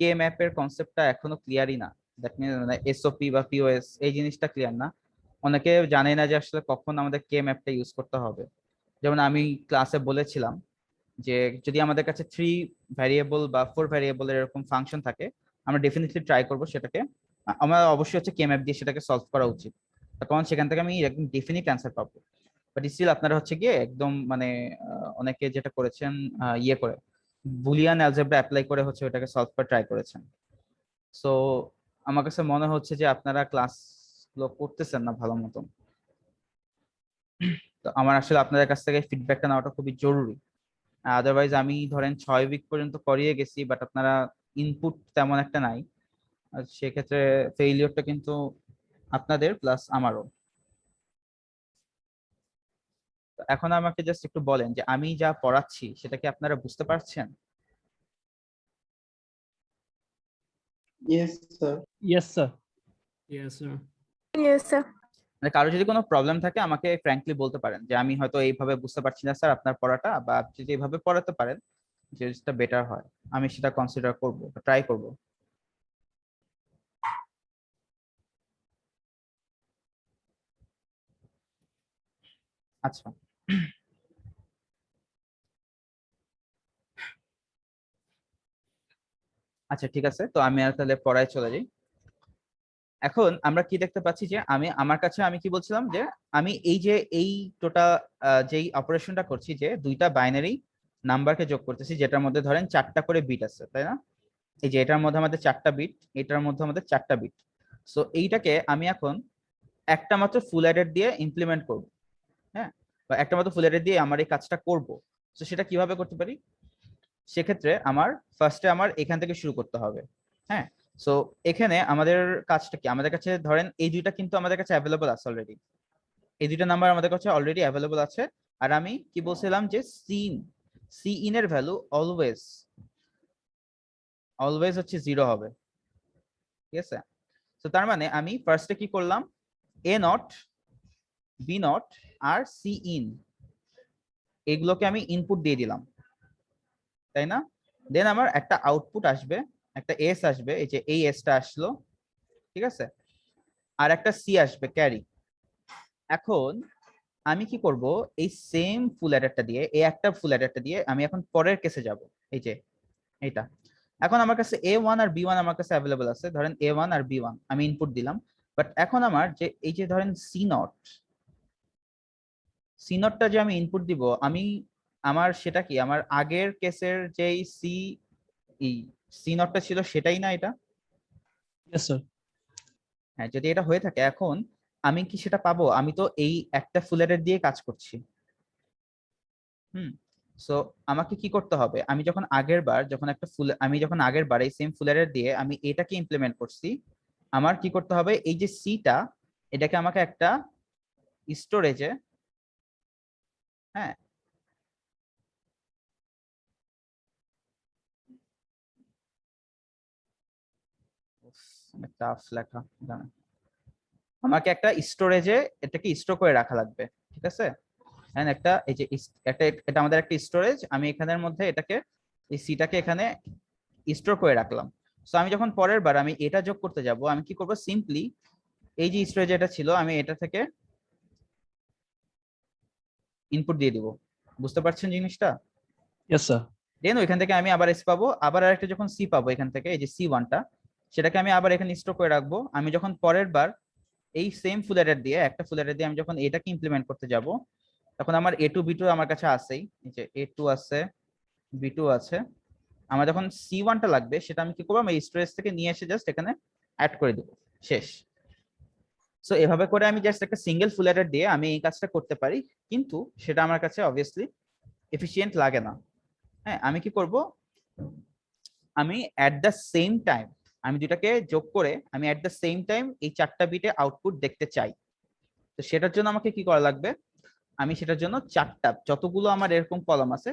কে ম্যাপের কনসেপ্টটা এখনো ক্লিয়ারই না। দ্যাট মিনস মানে এসওপি বা পিওএস এই জিনিসটা ক্লিয়ার না। অনেকে জানে না যে আসলে কখন আমাদের কে ম্যাপটা ইউজ করতে হবে। যেমন আমি ক্লাসে বলেছিলাম যে যদি আমাদের কাছে 3 ভ্যারিয়েবল বা 4 ভ্যারিয়েবলের এরকম ফাংশন থাকে, আমরা ডেফিনেটলি ট্রাই করব সেটাকে, আমার অবশ্যই হচ্ছে কে ম্যাপ দিয়ে সেটাকে সলভ করা উচিত, কারণ সেখান থেকে আমি একদম ডেফিনিট অ্যান্সার পাবো। বাট স্টিল আপনারা হচ্ছে গিয়ে একদম মানে অনেকে যেটা করেছেন, ইয়ে করে বুলিয়ান অ্যালজেব্রা অ্যাপ্লাই করে হচ্ছে ওটাকে সলভ করে ট্রাই করেছেন। সো আমার কাছে মনে হচ্ছে যে আপনারা ক্লাস গুলো করতেছেন না ভালো মতন। তো আমার আসলে আপনাদের কাছ থেকে ফিডব্যাকটা নেওয়াটা খুবই জরুরি। আদারওয়াইজ আমি ধরেন 6 উইক পর্যন্ত করিয়ে গেছি, বাট আপনারা ইনপুট তেমন একটা নাই, আর সেক্ষেত্রে ফেইলিওরটা কিন্তু আপনাদের প্লাস আমারও। তো এখন আমাকে জাস্ট একটু বলেন যে আমি যা পড়াচ্ছি সেটা কি আপনারা বুঝতে পারছেন? Yes, sir. Yes sir. Yes, sir. Yes, sir. মানে কারো যদি কোনো প্রবলেম থাকে আমাকে ফ্র্যাঙ্কলি বলতে পারেন যে আমি হয়তো এইভাবে বুঝতে পারছি না স্যার আপনার পড়াটা, বা আপনি যদি এইভাবে পড়াতে পারেন যেটা বেটার হয় আমি সেটা কনসিডার করব, ট্রাই করব। আচ্ছা, আচ্ছা ঠিক আছে, তো আমি আর তাহলে পড়ায় চলে যাই। এখন আমরা কি দেখতে পাচ্ছি যে আমি আমার কাছে আমি কি বলছিলাম যে আমি এই যে এই টোটাল যেই অপারেশনটা করছি, যে দুইটা বাইনারি নাম্বারকে যোগ করতেছি, যেটার মধ্যে ধরেন 4টা করে বিট আছে, তাই না? এই যে এটার মধ্যে আমাদের 4টা বিট, এটার মধ্যে আমাদের 4টা বিট। সো এইটাকে আমি এখন একটা মাত্র ফুল অ্যাডার দিয়ে ইমপ্লিমেন্ট করব। হ্যাঁ, বা একটা মাত্র ফুল অ্যাডার দিয়ে আমার এই কাজটা করব। তো সেটা কিভাবে করতে পারি? সেক্ষেত্রে আমার ফার্স্টে আমার এখান থেকে শুরু করতে হবে। হ্যাঁ, সো এখানে আমাদের কাজটা কি, আমাদের কাছে ধরেন এই দুইটা কিন্তু আমাদের কাছে অ্যাভেলেবল আছে অলরেডি, এই দুইটা নাম্বার আমাদের কাছে অলরেডি অ্যাভেলেবল আছে। আর আমি কি বলছিলাম যে সি ইন এর ভ্যালু অলওয়েজ অলওয়েজ হচ্ছে 0 হবে, ঠিক আছে? তো তার মানে আমি ফার্স্টে কি করলাম, এ নট, বি নট আর সি ইন, এগুলোকে আমি ইনপুট দিয়ে দিলাম, তাই না? দেন আমার একটা আউটপুট আসবে, একটা এস আসবে, এই যে এই এসটা আসলো, ঠিক আছে? আর একটা সি আসবে ক্যারি। এখন আমি কি করব, এই সেম ফুল অ্যাডারটা দিয়ে, এই একটা ফুল অ্যাডারটা দিয়ে আমি এখন পরের কেসে যাব, এই যে এইটা। এখন আমার কাছে A1 আর B1 আমার কাছে অ্যাভেলেবল আছে, ধরেন A1 আর B1 আমি ইনপুট দিলাম। বাট এখন আমার যে এই যে ধরেন সি নটটা যে আমি ইনপুট দিব, আমি আমার সেটা কি আমার আগের কেসের যেই সি নটটা ছিল সেটাই না এটা? Yes, sir. হ্যাঁ, যদি এটা হয়ে থাকে, এখন আমি কি সেটা পাবো? আমি তো এই একটা ফুল অ্যাডার দিয়ে কাজ করছি। হুম, সো আমাকে কি করতে হবে, আমি যখন আগের বার যখন আগের বার এই সেম ফুল অ্যাডার দিয়ে আমি এটাকে ইমপ্লিমেন্ট করছি, আমার কি করতে হবে, এই যে সিটা, এটাকে আমাকে একটা স্টোরেজে, হ্যাঁ, টাফ লেখা, দাঁড়ান। আমাকে একটা স্টোরেজে এটাকে স্টোর করে রাখা লাগবে, ঠিক আছে? এন্ড একটা এই যে এটা আমাদের একটা স্টোরেজ, আমি এখানের মধ্যে এটাকে, এই সিটাকে এখানে স্টোর করে রাখলাম। সো আমি যখন পরের বার আমি এটা যোগ করতে যাব, আমি কি করব, সিম্পলি এই যে স্টোরেজ এটা ছিল, আমি এটা থেকে ইনপুট দিয়ে দিব। বুঝতে পারছেন জিনিসটা? Yes, sir. দেন ওইখান থেকে আমি আবার এস পাবো, আবার আরেকটা যখন সি পাবো এখান থেকে, এই যে C1টা, সেটাকে আমি আবার এখানে স্টোর করে রাখবো। আমি যখন পরের বার এই সেম ফুল অ্যাডার দিয়ে, একটা ফুল অ্যাডার দিয়ে আমি যখন এটাকে ইমপ্লিমেন্ট করতে যাব, তখন আমার A2 B2 আমার কাছে আছেই, এই যে A2 আছে, B2 আছে। আমার যখন C1টা লাগবে, সেটা আমি কি করবো, আমি স্টোরেজ থেকে নিয়ে এসে জাস্ট এখানে অ্যাড করে দেবো, শেষ। সো এভাবে করে আমি জাস্ট একটা সিঙ্গেল ফুল অ্যাডার দিয়ে আমি এই কাজটা করতে পারি, কিন্তু সেটা আমার কাছে অবভিয়াসলি এফিশিয়েন্ট লাগে না। হ্যাঁ, আমি কি করব, আমি অ্যাট দ্য সেম টাইম, আমি দুটাকে যোগ করে আমি অ্যাট দ্য সেম টাইম এই 4টা বিটে আউটপুট দেখতে চাই। তো সেটার জন্য আমাকে কি করা লাগবে, আমি সেটার জন্য 4টা, যতগুলো আমার এরকম কলাম আছে,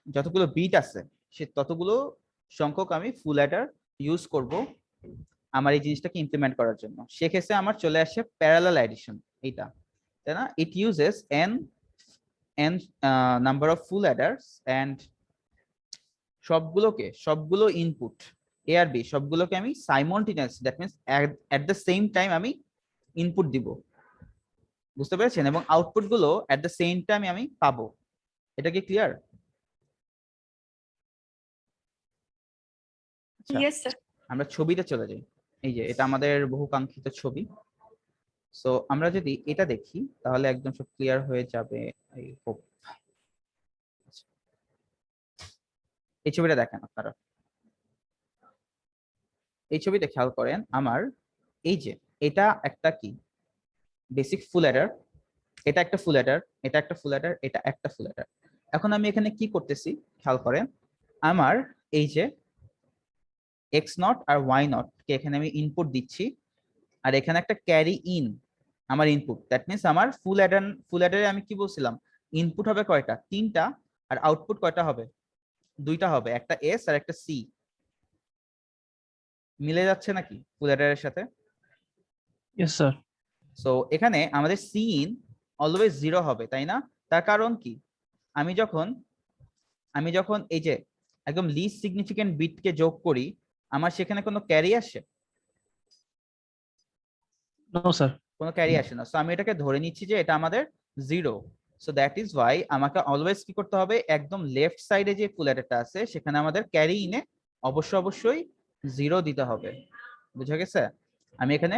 যতগুলো বিট আছে, সে ততগুলো সংখ্যক আমি ফুল অ্যাডার ইউজ করব আমার এই জিনিসটাকে ইমপ্লিমেন্ট করার জন্য। সেক্ষেত্রে আমার চলে আসে প্যারালাল অ্যাডিশন, এইটা, তাই না? It uses n number of full adders and সবগুলো ইনপুট এ আর বি সবগুলোকে আমি simultaneous, that means at the same time আমি ইনপুট দিব। বুঝতে পেরেছেন? এবং আউটপুট গুলো এট দ্য সেম টাইম আমি পাবো। এটা কি ক্লিয়ার? Yes, sir. আমরা ছবিতে চলে যাই। এই যে এটা আমাদের বহু কাঙ্ক্ষিত ছবি। সো আমরা যদি এটা দেখি তাহলে একদম সব ক্লিয়ার হয়ে যাবে, আই হোপ। এই ছবিটা দেখেন আপনারা, এই ছবিতে খেয়াল করেন, আমার এই যে এটা একটা কি বেসিক ফুল অ্যাডার, এটা একটা ফুল অ্যাডার, এটা একটা ফুল অ্যাডার, এটা একটা ফুল অ্যাডার। এখন আমি এখানে কি করতেছি খেয়াল করেন, আমার এই যে x0 আর y0 কে এখানে আমি ইনপুট দিচ্ছি, আর এখানে একটা ক্যারি ইন আমার ইনপুট। দ্যাট মিন্স আমার ফুল অ্যাডারে আমি কি বলছিলাম, ইনপুট হবে কয়টা, 3টা, আর আউটপুট কয়টা হবে, 2টা হবে, একটা এস আর একটা সি। মিলে যাচ্ছে নাকি ফুল অ্যাডারের সাথে? Yes, sir. সো এখানে আমাদের সি ইন অলওয়েজ 0 হবে, তাই না? তার কারণ কি, আমি যখন এই যে একদম লিস্ট সিগনিফিকেন্ট বিটকে যোগ করি, আমার সেখানে কোনো ক্যারি আসে? No, sir. কোনো ক্যারি আসে না। সো আমি এটাকে ধরে নিচ্ছি যে এটা আমাদের 0। সো দ্যাট ইজ ওয়াই আমাকে অলওয়েজ কি করতে হবে, একদম লেফট সাইডে যে ফুল অ্যাডারটা আছে সেখানে আমাদের ক্যারি ইনে অবশ্যই 0 দিতে হবে। বুঝা গেছে? আমি এখানে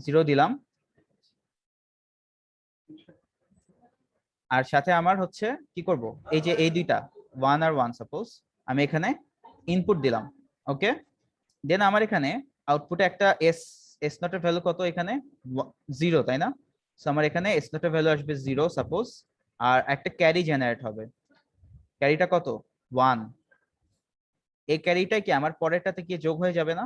0 দিলাম, আর সাথে আমার হচ্ছে কি করব, এই যে এই দুইটা 1 আর 1 সাপোজ আমি এখানে ইনপুট দিলাম। ওকে, দেন আমার এখানে আউটপুটে একটা এস নটের ভ্যালু কত, এখানে 0, তাই না? সো আমার এখানে এস নটের ভ্যালু আসবে 0 সাপোজ, আর একটা ক্যারি জেনারেট হবে। ক্যারিটা কত? 1। এই ক্যারিটা কি আমার পরেরটাতে গিয়ে যোগ হয়ে যাবে না?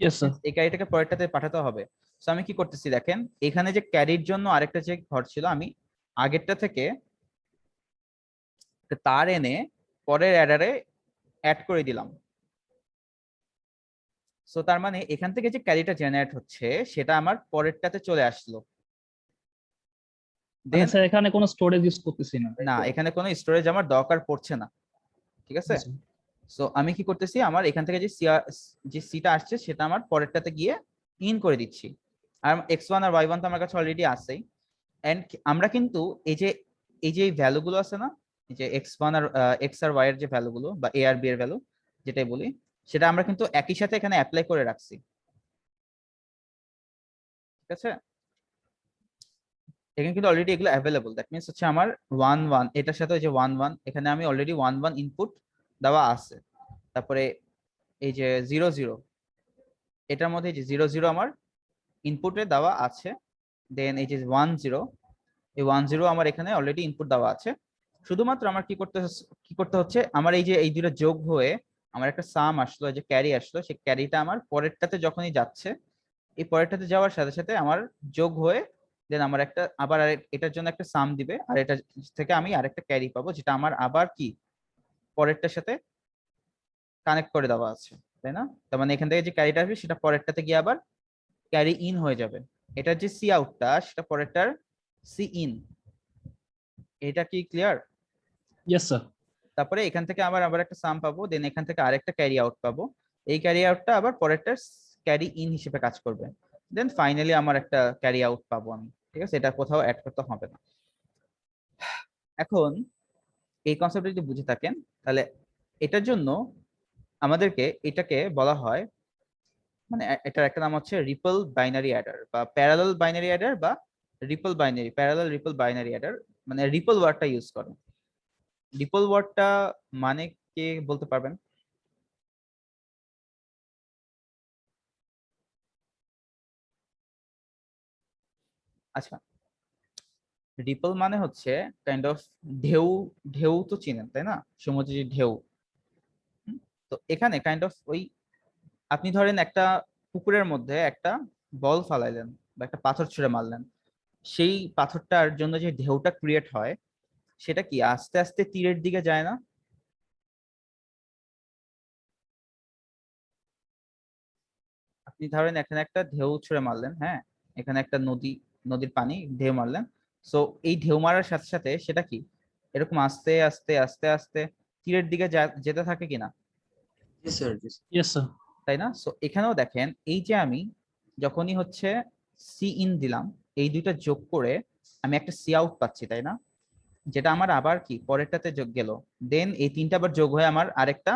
Yes, sir. এই ক্যারিটাকে পরেরটাতে পাঠাতে হবে। সো আমি কি করতেছি দেখেন, এখানে যে ক্যারির জন্য আরেকটা যে ঘর ছিল, আমি আগেরটা থেকে তার এনে পরের অ্যাডারে অ্যাড করে দিলাম। সো তার মানে এখান থেকে যে ক্যারিটা জেনারেট হচ্ছে সেটা আমার পরেরটাতে চলে আসলো। মানে দেন স্যার এখানে কোনো স্টোরেজ ইউজ করতেছি না, তাই না, তো? এখানে কোনো স্টোরেজ আমার দরকার পড়ছে না, ঠিক আছে? Yes, sir. সো আমি কি করতেছি, আমার এখান থেকে যে সিটা আসছে সেটা আমার পরেরটাতে গিয়ে ইন করে দিচ্ছি। আর x1 আর y1 তো আমার কাছে অলরেডি আছেই। এন্ড আমরা কিন্তু এই যে ভ্যালুগুলো আছে না, এই যে x1 আর x আর y এর যে ভ্যালুগুলো বা a আর b এর ভ্যালু যেটাই বলি, সেটা আমরা কিন্তু একই সাথে এখানে অ্যাপ্লাই করে রাখছি, ঠিক আছে? এখানে কিন্তু অলরেডি এগুলো অ্যাভেলেবল। দ্যাট মিন্স হচ্ছে আমার 1 1 এটার সাথে ওই যে 1 1 এখানে আমি অলরেডি 1 1 ইনপুট দেওয়া আছে। তারপরে এই যে 0 0 এটার মধ্যে যে 0 0 আমার ইনপুটে দেওয়া আছে। দেন এই যে 1 0, এই 1 0 আমার এখানে অলরেডি ইনপুট দেওয়া আছে। শুধুমাত্র আমার কি করতে হচ্ছে, আমার এই যে এই দুটো যোগ হয়ে আমার একটা সাম আসলো, যে ক্যারি আসলো, সেই ক্যারিটা আমার পরেরটাতে যখনই যাচ্ছে, এই পরেরটাতে যাওয়ার সাথে সাথে আমার যোগ হয়ে দেন আমার একটা আবার এটার জন্য একটা সাম দিবে, আর এটা থেকে আমি আরেকটা ক্যারি পাবো, যেটা আমার আবার কি পরেরটার সাথে কানেক্ট করে দেওয়া আছে, তাই না? তার মানে এখান থেকে যে ক্যারিটা আসবে সেটা পরেরটাতে গিয়ে আবার ক্যারি ইন হয়ে যাবে। এটার যে সি আউটটা সেটা পরেরটার সি ইন। এটা কি ক্লিয়ার? Yes, sir. তারপরে এখান থেকে আবার আবার একটা সাম পাবো, দেন এখান থেকে আরেকটা ক্যারি আউট পাবো। এই ক্যারি আউটটা আবার পরেরটার ক্যারি ইন হিসেবে কাজ করবে। দেন ফাইনালি আমার একটা ক্যারি আউট পাবো আমি, ঠিক আছে? এটা কোথাও অ্যাড করতে হবে না। এখন এই কনসেপ্টটা যদি বুঝে থাকেন, তাহলে এটার জন্য আমাদেরকে এটাকে বলা হয়, মানে এটার একটা নাম হচ্ছে রিপল বাইনারি অ্যাডার বা প্যারালাল বাইনারি অ্যাডার বা প্যারালাল রিপল বাইনারি অ্যাডার। মানে রিপল ওয়ার্ডটা ইউজ করে। রিপল ওয়ার্ডটা মানে কে বলতে পারবেন? আচ্ছা, রিপল মানে হচ্ছে কাইন্ড অফ ঢেউ। ঢেউ তো চিনেন, তাই না? সমুদ্রের যে ঢেউ। হুম, তো এখানে কাইন্ড অফ ওই, আপনি ধরেন একটা পুকুরের মধ্যে একটা বল ফালাইলেন বা একটা পাথর ছুঁড়ে মারলেন, সেই পাথরটার জন্য যে ঢেউটা ক্রিয়েট হয় সেটা কি আস্তে আস্তে তীরের দিকে যায় না? আপনি ধরেন এখানে একটা ঢেউ ছুঁড়ে মারলেন, হ্যাঁ, এখানে একটা নদীর পানি ঢেউ মারলেন। সো এই ঢেউ মারার সাথে সাথে সেটা কি এরকম আস্তে আস্তে আস্তে আস্তে তীরের দিকে যেতে থাকে কিনা, Yes, sir. Yes. Yes, sir. তাই না? সো এখানেও দেখেন, এই যে আমি যখনই হচ্ছে সি ইন দিলাম, এই দুইটা যোগ করে আমি একটা সি আউট পাচ্ছি, তাই না? যেটা আমার আবার কি পরেরটাতে যোগ গেল, দেন এই তিনটা আবার যোগ হয়ে আমার আরেকটা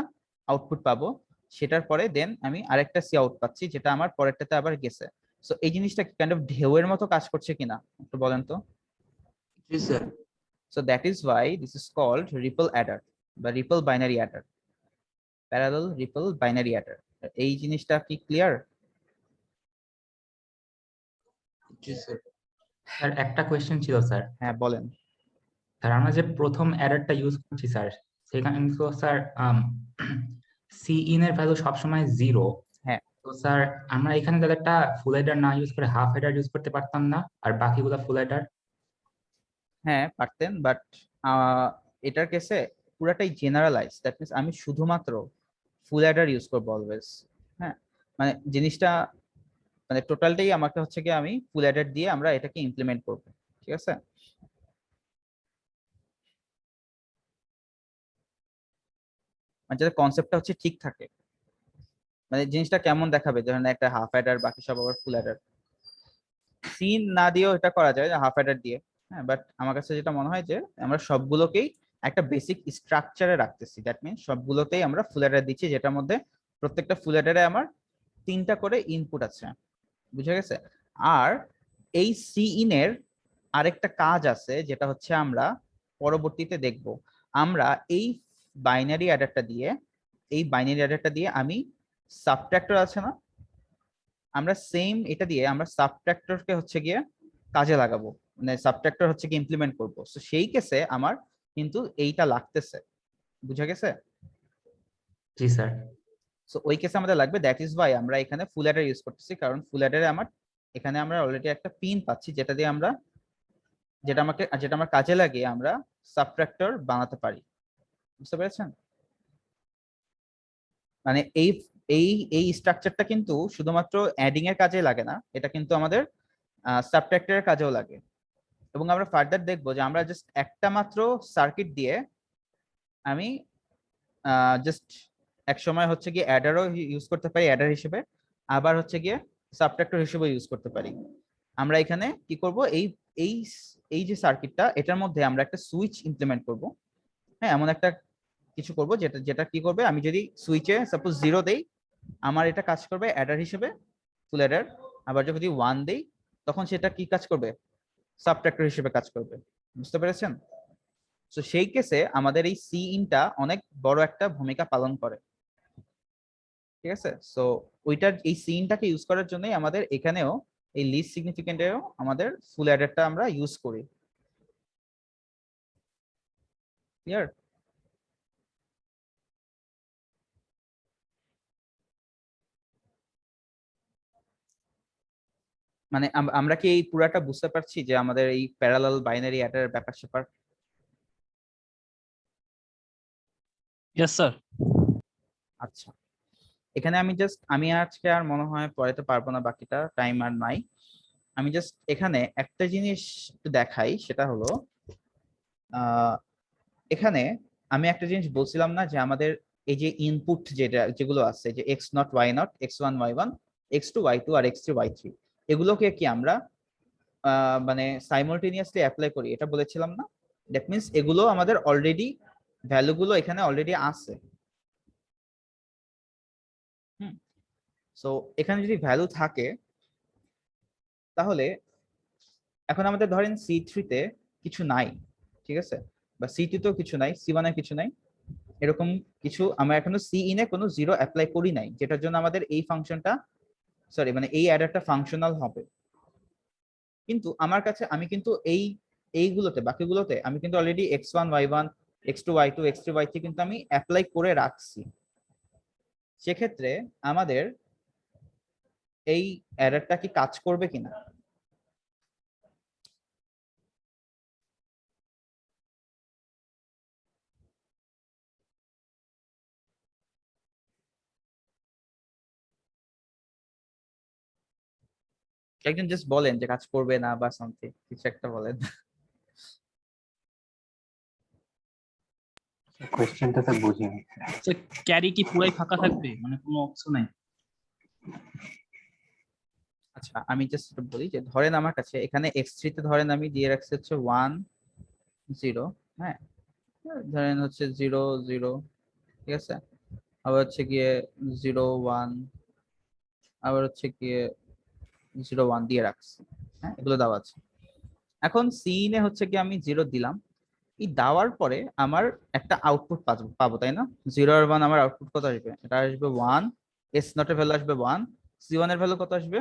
আউটপুট পাবো, সেটার পরে দেন আমি আরেকটা সি আউট পাচ্ছি, যেটা আমার পরেরটাতে আবার গেছে। সো এই জিনিসটা কাইন্ড অফ ঢেউয়ের মতো কাজ করছে কিনা একটু বলেন তো? Yes, sir. So that is why this is called ripple adder বা ripple binary adder, parallel ripple binary adder. এই জিনিসটা কি ক্লিয়ার? Yes, sir. স্যার একটা কোয়েশ্চেন ছিল স্যার। হ্যাঁ বলেন। স্যার আমরা যে প্রথম অ্যাডারটা ইউজ করছি স্যার, সেখানে তো স্যার সি ইন এর ভ্যালু সবসময় 0। হ্যাঁ। তো স্যার আমরা এখানে তাহলে একটা ফুল হেডার না ইউজ করে হাফ হেডার ইউজ করতে পারতাম না, আর বাকিগুলো ফুল হেডার? হ্যাঁ পারতেন, বাট এটার কেসে পুরাটাই জেনারেলাইজ। দ্যাট মিনস আমি শুধুমাত্র ফুল অ্যাডার ইউজ করবো অলওয়েজ। হ্যাঁ, মানে জিনিসটা মানে টোটালটাই আমাকে হচ্ছে কি আমি ফুল অ্যাডার দিয়ে আমরা এটাকে ইমপ্লিমেন্ট করবো, ঠিক আছে? মানে যাতে কনসেপ্টটা হচ্ছে ঠিক থাকে। মানে জিনিসটা কেমন দেখাবে, ধরেন একটা হাফ অ্যাডার বাকি সব আবার ফুল অ্যাডার। সিন না দিয়েও এটা করা যায় হাফ অ্যাডার দিয়ে, হ্যাঁ, বাট আমার কাছে যেটা মনে হয় যে আমরা সবগুলোকেই একটা বেসিক স্ট্রাকচারে রাখতেছি, দ্যাট মিনস সবগুলোতেই আমরা ফুল অ্যাডার দিচ্ছি, যেটার মধ্যে প্রত্যেকটা ফুল অ্যাডারে আমার 3টা করে ইনপুট আছে, বুঝা গেছে? আর এই সি ইন এর আরেকটা কাজ আছে, যেটা হচ্ছে আমরা পরবর্তীতে দেখব। আমরা এই বাইনারি অ্যাডারটা দিয়ে আমি সাবট্রাক্টর আছে না, আমরা সেম এটা দিয়ে আমরা সাবট্রাক্টরকে হচ্ছে গিয়ে কাজে লাগাবো, মানে সাবট্রাক্টর হচ্ছে কি ইমপ্লিমেন্ট করবো। তো সেই কেসে আমার কিন্তু এইটা লাগতেছে, বুঝা গেছে? জি স্যার। সো ওই কেসে আমাদের লাগবে, দ্যাট ইজ ওয়াই আমরা এখানে ফুল অ্যাডার ইউজ করতেছি, কারণ ফুল অ্যাডারে আমার এখানে আমরা অলরেডি একটা পিন পাচ্ছি, যেটা দিয়ে আমরা যেটা আমার কাজে লাগিয়ে আমরা সাবট্রাক্টর বানাতে পারি, বুঝতে পেরেছেন? মানে এই এই এই স্ট্রাকচারটা কিন্তু শুধুমাত্র অ্যাডিং এর কাজে লাগে না, এটা কিন্তু আমাদের সাবট্রাক্টরের কাজেও লাগে। এবং আমরা ফার্দার দেখবো যে আমরা জাস্ট একটা মাত্র সার্কিট দিয়ে আমি জাস্ট এক সময় হচ্ছে গিয়ে অ্যাডারও ইউজ করতে পারি অ্যাডার হিসেবে, আবার হচ্ছে গিয়ে সাবট্রাক্টর হিসেবে ইউজ করতে পারি। আমরা এখানে কি করব, এই এই যে সার্কিটটা, এটার মধ্যে আমরা একটা সুইচ ইমপ্লিমেন্ট করব। হ্যাঁ, এমন একটা কিছু করব যেটা যেটা কি করবে, আমি যদি সুইচে সাপোজ 0 দেই, আমার এটা কাজ করবে অ্যাডার হিসেবে, ফুল অ্যাডার। আবার যদি 1 দেই, তখন সেটা কি কাজ করবে, সাবট্রাক্টর হিসেবে কাজ করবে, বুঝতে পেরেছেন? তো সেই কেসে আমাদের এই সি ইনটা অনেক বড় একটা ভূমিকা পালন করে, ঠিক আছে? সো ওইটার এই সি ইনটাকে ইউজ করার জন্যই আমাদের এখানেও এই লিস্ট সিগনিফিকেন্টেও আমাদের ফুল অ্যাডারটা আমরা ইউজ করি। ক্লিয়ার? মানে আমরা কি এই পুরাটা বুঝতে পারছি যে আমাদের এই প্যারালাল বাইনারি অ্যাডার ব্যাপার স্যাপার? Yes, sir. আচ্ছা, এখানে আমি আজকে আর মনে হয় পড়াতে পারবো না, বাকিটা টাইম আর নাই। আমি জাস্ট এখানে একটা জিনিস একটু দেখাই, সেটা হলো এখানে আমি একটা জিনিস বলছিলাম না যে আমাদের এই যে ইনপুট যেগুলো আছে, যে X naught Y naught, x1 y1, x2 y2 আর x3 y3, এগুলোকে কি আমরা মানে সাইমultaneously অ্যাপ্লাই করি, এটা বলেছিলাম না? দ্যাট মিন্স এগুলো আমাদের অলরেডি ভ্যালুগুলো এখানে অলরেডি আছে। সো এখানে যদি ভ্যালু থাকে, তাহলে এখন আমাদের ধরেন C3 তে কিছু নাই, ঠিক আছে, বা C2 তেও কিছু নাই, C1 এ কিছু নাই, এরকম কিছু আমরা এখনো সি ইন এ কোনো 0 অ্যাপ্লাই করি নাই, যেটার জন্য আমাদের এই ফাংশনটা মানে এই অ্যাডারটা ফাংশনাল হবে। কিন্তু আমার কাছে আমি কিন্তু এইগুলোতে বাকিগুলোতে আমি কিন্তু already x1 y1 x2 y2 x3 y3 কিন্তু আমি অ্যাপ্লাই করে রাখছি। সেক্ষেত্রে আমাদের এই অ্যাডারটা কি কাজ করবে কিনা, একজন জাস্ট বলেন যে কাজ করবে না বা সামথিং কিছু একটা বলেন। কোয়েশ্চেনটা তো বুঝিনি। স্যার ক্যারি কি পুরাই ফাঁকা থাকবে, মানে কোনো অপশন নাই? আচ্ছা, আমি জাস্ট বলি যে ধরেন আমার কাছে এখানে x3 তে ধরেন আমি দিয়ে রাখছি হচ্ছে 1 0, হ্যাঁ, ধরেন হচ্ছে 0 0, ঠিক আছে, আবার হচ্ছে গিয়ে 0 1, আবার হচ্ছে গিয়ে 0 1 দিয়ে রাখছি, হ্যাঁ, এগুলো দেওয়া আছে। এখন সিনে হচ্ছে গিয়ে আমি 0 দিলাম, এই দেওয়ার পরে আমার একটা আউটপুট পাবো, তাই না? 0 আর 1 আমার আউটপুট কত আসবে, এটা আসবে 1, এস নট এর ভ্যালু আসবে 1, C1 এর ভ্যালু কত আসবে,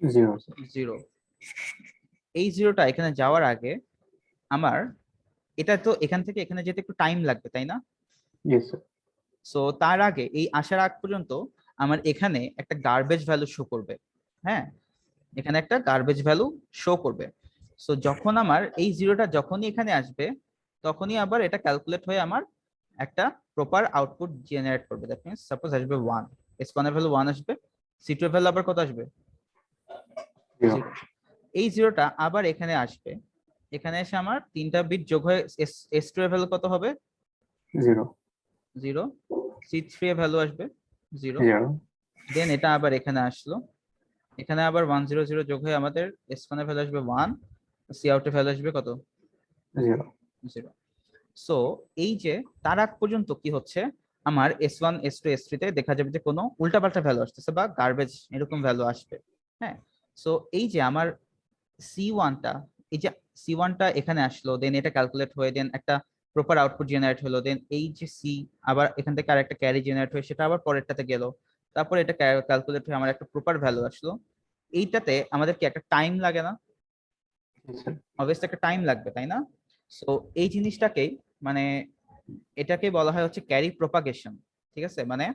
0 0। এই 0টা এখানে যাওয়ার আগে আমার এটা তো এখান থেকে এখানে যেতে একটু টাইম লাগবে, তাই না? Yes sir. সো তার আগে এই আসার আগ পর্যন্ত আমার এখানে একটা গার্বেজ ভ্যালু শো করবে, হ্যাঁ, এখানে একটা গার্বেজ ভ্যালু শো করবে। সো যখন আমার এই 0টা যখনই এখানে আসবে, তখনই আবার এটা ক্যালকুলেট হয়ে আমার একটা প্রপার আউটপুট জেনারেট করবে। দ্যাট মিন্স সাপোজ আসবে 1, S1 এর ভ্যালু 1 আসবে, C2 এর ভ্যালু আবার কত আসবে, 0 এই 0টা আবার এখানে আসবে, এখানে এসে আমার 3টা বিট যোগ হয়ে S2 এর ভ্যালু কত হবে, 0 0, C3 এ ভ্যালু আসবে 0, 0 দেন এটা আবার এখানে আসলো, এখানে আবার 1 0 0 যোগ হয়ে আমাদের S1 এর ভ্যালু আসবে 1, সি আউট এর ভ্যালু আসবে কত 0 0। সো এই যে তার আগ পর্যন্ত কি হচ্ছে, আমার S1 S2 S3 তে দেখা যাবে যে কোনো উল্টাপাল্টা ভ্যালু আসতেছে বা গার্বেজ এরকম ভ্যালু আসবে। হ্যাঁ, সো এই যে আমার C1টা, এই যে C1টা এখানে আসলো, দেন এটা ক্যালকুলেট হয়ে দেন একটা প্রপার আউটপুট জেনারেট হলো, দেন এই যে সি আবার এখান থেকে আর একটা ক্যারি জেনারেট হয়ে সেটা আবার পরেরটাতে গেল, তারপর এটা ক্যালকুলেট হয়ে আমার একটা প্রপার ভ্যালু আসলো। এইটাতে আমাদের কি একটা টাইম লাগে না? অবভিয়াসলি একটা টাইম লাগবে, তাই না? সো এই জিনিসটাকেই মানে এটাকে বলা হয় হচ্ছে ক্যারি প্রপাগেশন। ঠিক আছে, মানে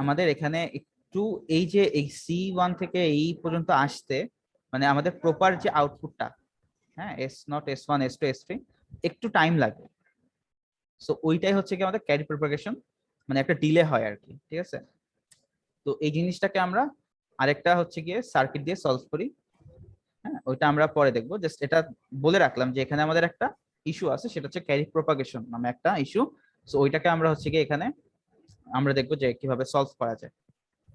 আমাদের এখানে একটু এই যে এই C1 থেকে এই পর্যন্ত আসতে মানে আমাদের প্রপার যে আউটপুটটা, হ্যাঁ S0 S1 S2 S3 একটু টাইম লাগে। সো ওইটাই হচ্ছে কি আমাদের ক্যারি প্রপাগেশন, মানে একটা ডিলে হয় আর কি। ঠিক আছে, তো এই জিনিসটাকে আমরা আরেকটা হচ্ছে গিয়ে সার্কিট দিয়ে সলভ করি। হ্যাঁ, ওইটা আমরা পরে দেখবো, জাস্ট এটা বলে রাখলাম যে এখানে আমাদের একটা ইস্যু আছে, সেটা হচ্ছে ক্যারি প্রপাগেশন নামে একটা ইস্যু। সো ওইটাকে আমরা হচ্ছে গিয়ে এখানে আমরা দেখবো যে কিভাবে সলভ করা যায়।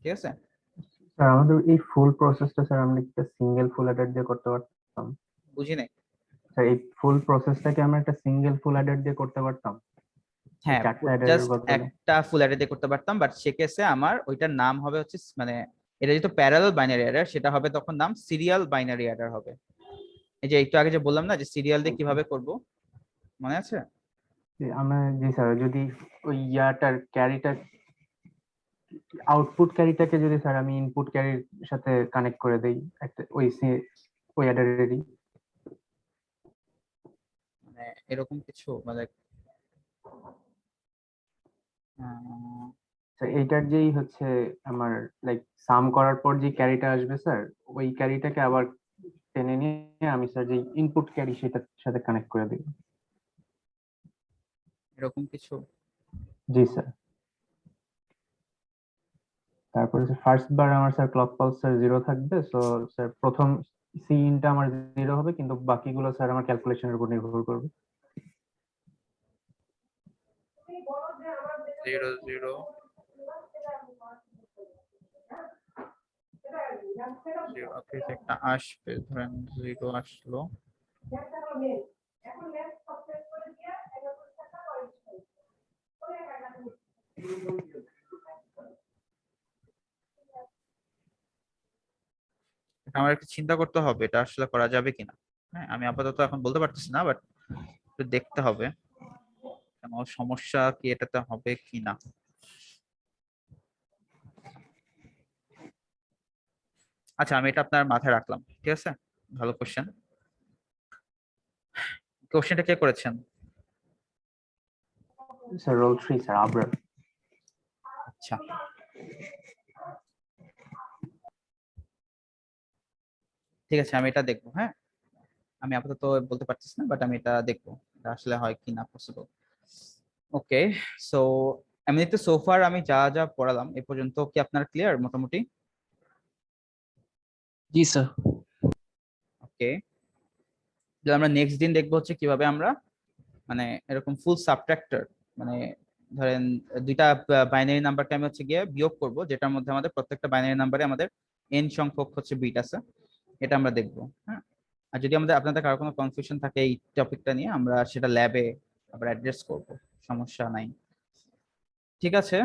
ঠিক আছে, স্যার আমাদের এই ফুল প্রসেসটা স্যার আমরা একটা সিঙ্গেল ফুল অ্যাডার দিয়ে করতে পারতাম? বুঝি নাই। স্যার এই ফুল প্রসেসটাকে আমরা একটা সিঙ্গেল ফুল অ্যাডার দিয়ে করতে পারতাম? হ্যাঁ, চারটা অ্যাডারের জাস্ট বদলে? একটা ফুল অ্যারে দিয়ে করতে পারতাম, বাট সে কেসে আমার ওইটার নাম হবে হচ্ছে মানে এটা যেহেতু প্যারালাল বাইনারি অ্যাডার, সেটা হবে তখন নাম সিরিয়াল বাইনারি অ্যাডার হবে। এই যে একটু আগে যে বললাম না যে সিরিয়াল দিয়ে কিভাবে করব, মনে আছে? আমরা জি স্যার, যদি ওই ইয়াটার ক্যারিটা আউটপুট ক্যারিটাকে যদি স্যার আমি ইনপুট ক্যারির সাথে কানেক্ট করে দেই একটা ওই অ্যাডারেরই, মানে এরকম কিছু মানে আহ, স্যার এইটার যেই হচ্ছে আমার লাইক সাম করার পর যে ক্যারিটা আসবে স্যার, ওই ক্যারিটাকে আবার টেনে নিয়ে আমি স্যার যে ইনপুট ক্যারি সেটার সাথে কানেক্ট করে দিই। এরকম কিছু। জি স্যার। তারপরে ফার্স্ট বার আমার স্যার ক্লক পালস স্যার 0 থাকবে, সো স্যার প্রথম সি ইনটা আমার 0 হবে, কিন্তু বাকিগুলো স্যার আমার ক্যালকুলেশনের উপর নির্ভর করবে। 0 0 ওকে, একটা আসবে, ধরেন 0 আসলো, এটা আমার একটু চিন্তা করতে হবে এটা আসলে করা যাবে কিনা। হ্যাঁ, আমি আপাতত এখন বলতে পারতেছি না, বাট একটু দেখতে হবে কেন সমস্যা কি এটাতে হবে কিনা। আচ্ছা, আমি এটা আপনার মাথায় রাখলাম, ঠিক আছে। ভালো কোশ্চেন। কোশ্চেনটা কে করেছেন? Sir roll 3 sir Abrar. আচ্ছা, ঠিক আছে, আমি এটা দেখবো। হ্যাঁ, আমি আপাতত বলতে পারতেছি না, বাট আমি এটা দেখবো এটা আসলে হয় কি না পসিবল। ওকে, সো এমনিতে সোফার আমি যা যা পড়ালাম এ পর্যন্ত কি আপনার ক্লিয়ার মোটামুটি? জি স্যার। ওকে, আমরা নেক্সট দিন দেখবো হচ্ছে কিভাবে আমরা মানে এরকম ফুল সাবট্রাক্টর, মানে ধরেন দুইটা বাইনারি নাম্বারকে আমি হচ্ছে গিয়ে বিয়োগ করব, যেটার মধ্যে আমাদের প্রত্যেকটা বাইনারি নাম্বারে আমাদের এন সংখ্যক হচ্ছে বিট আছে, এটা আমরা দেখবো। হ্যাঁ, আর যদি আমাদের আপনাদের কারো কোনো কনফিউশন থাকে এই টপিকটা নিয়ে, আমরা সেটা ল্যাবে আবার অ্যাড্রেস করব, সমস্যা নাই। ঠিক আছে,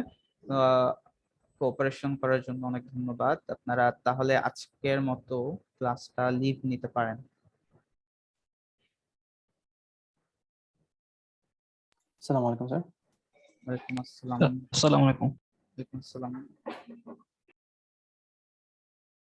কোঅপারেশন করার জন্য অনেক ধন্যবাদ। আপনারা তাহলে আজকের মতো ক্লাসটা লিভ নিতে পারেন। আসসালামু আলাইকুম স্যার। ওয়ালাইকুম আসসালাম। আসসালামু আলাইকুম। ওয়ালাইকুম আসসালাম।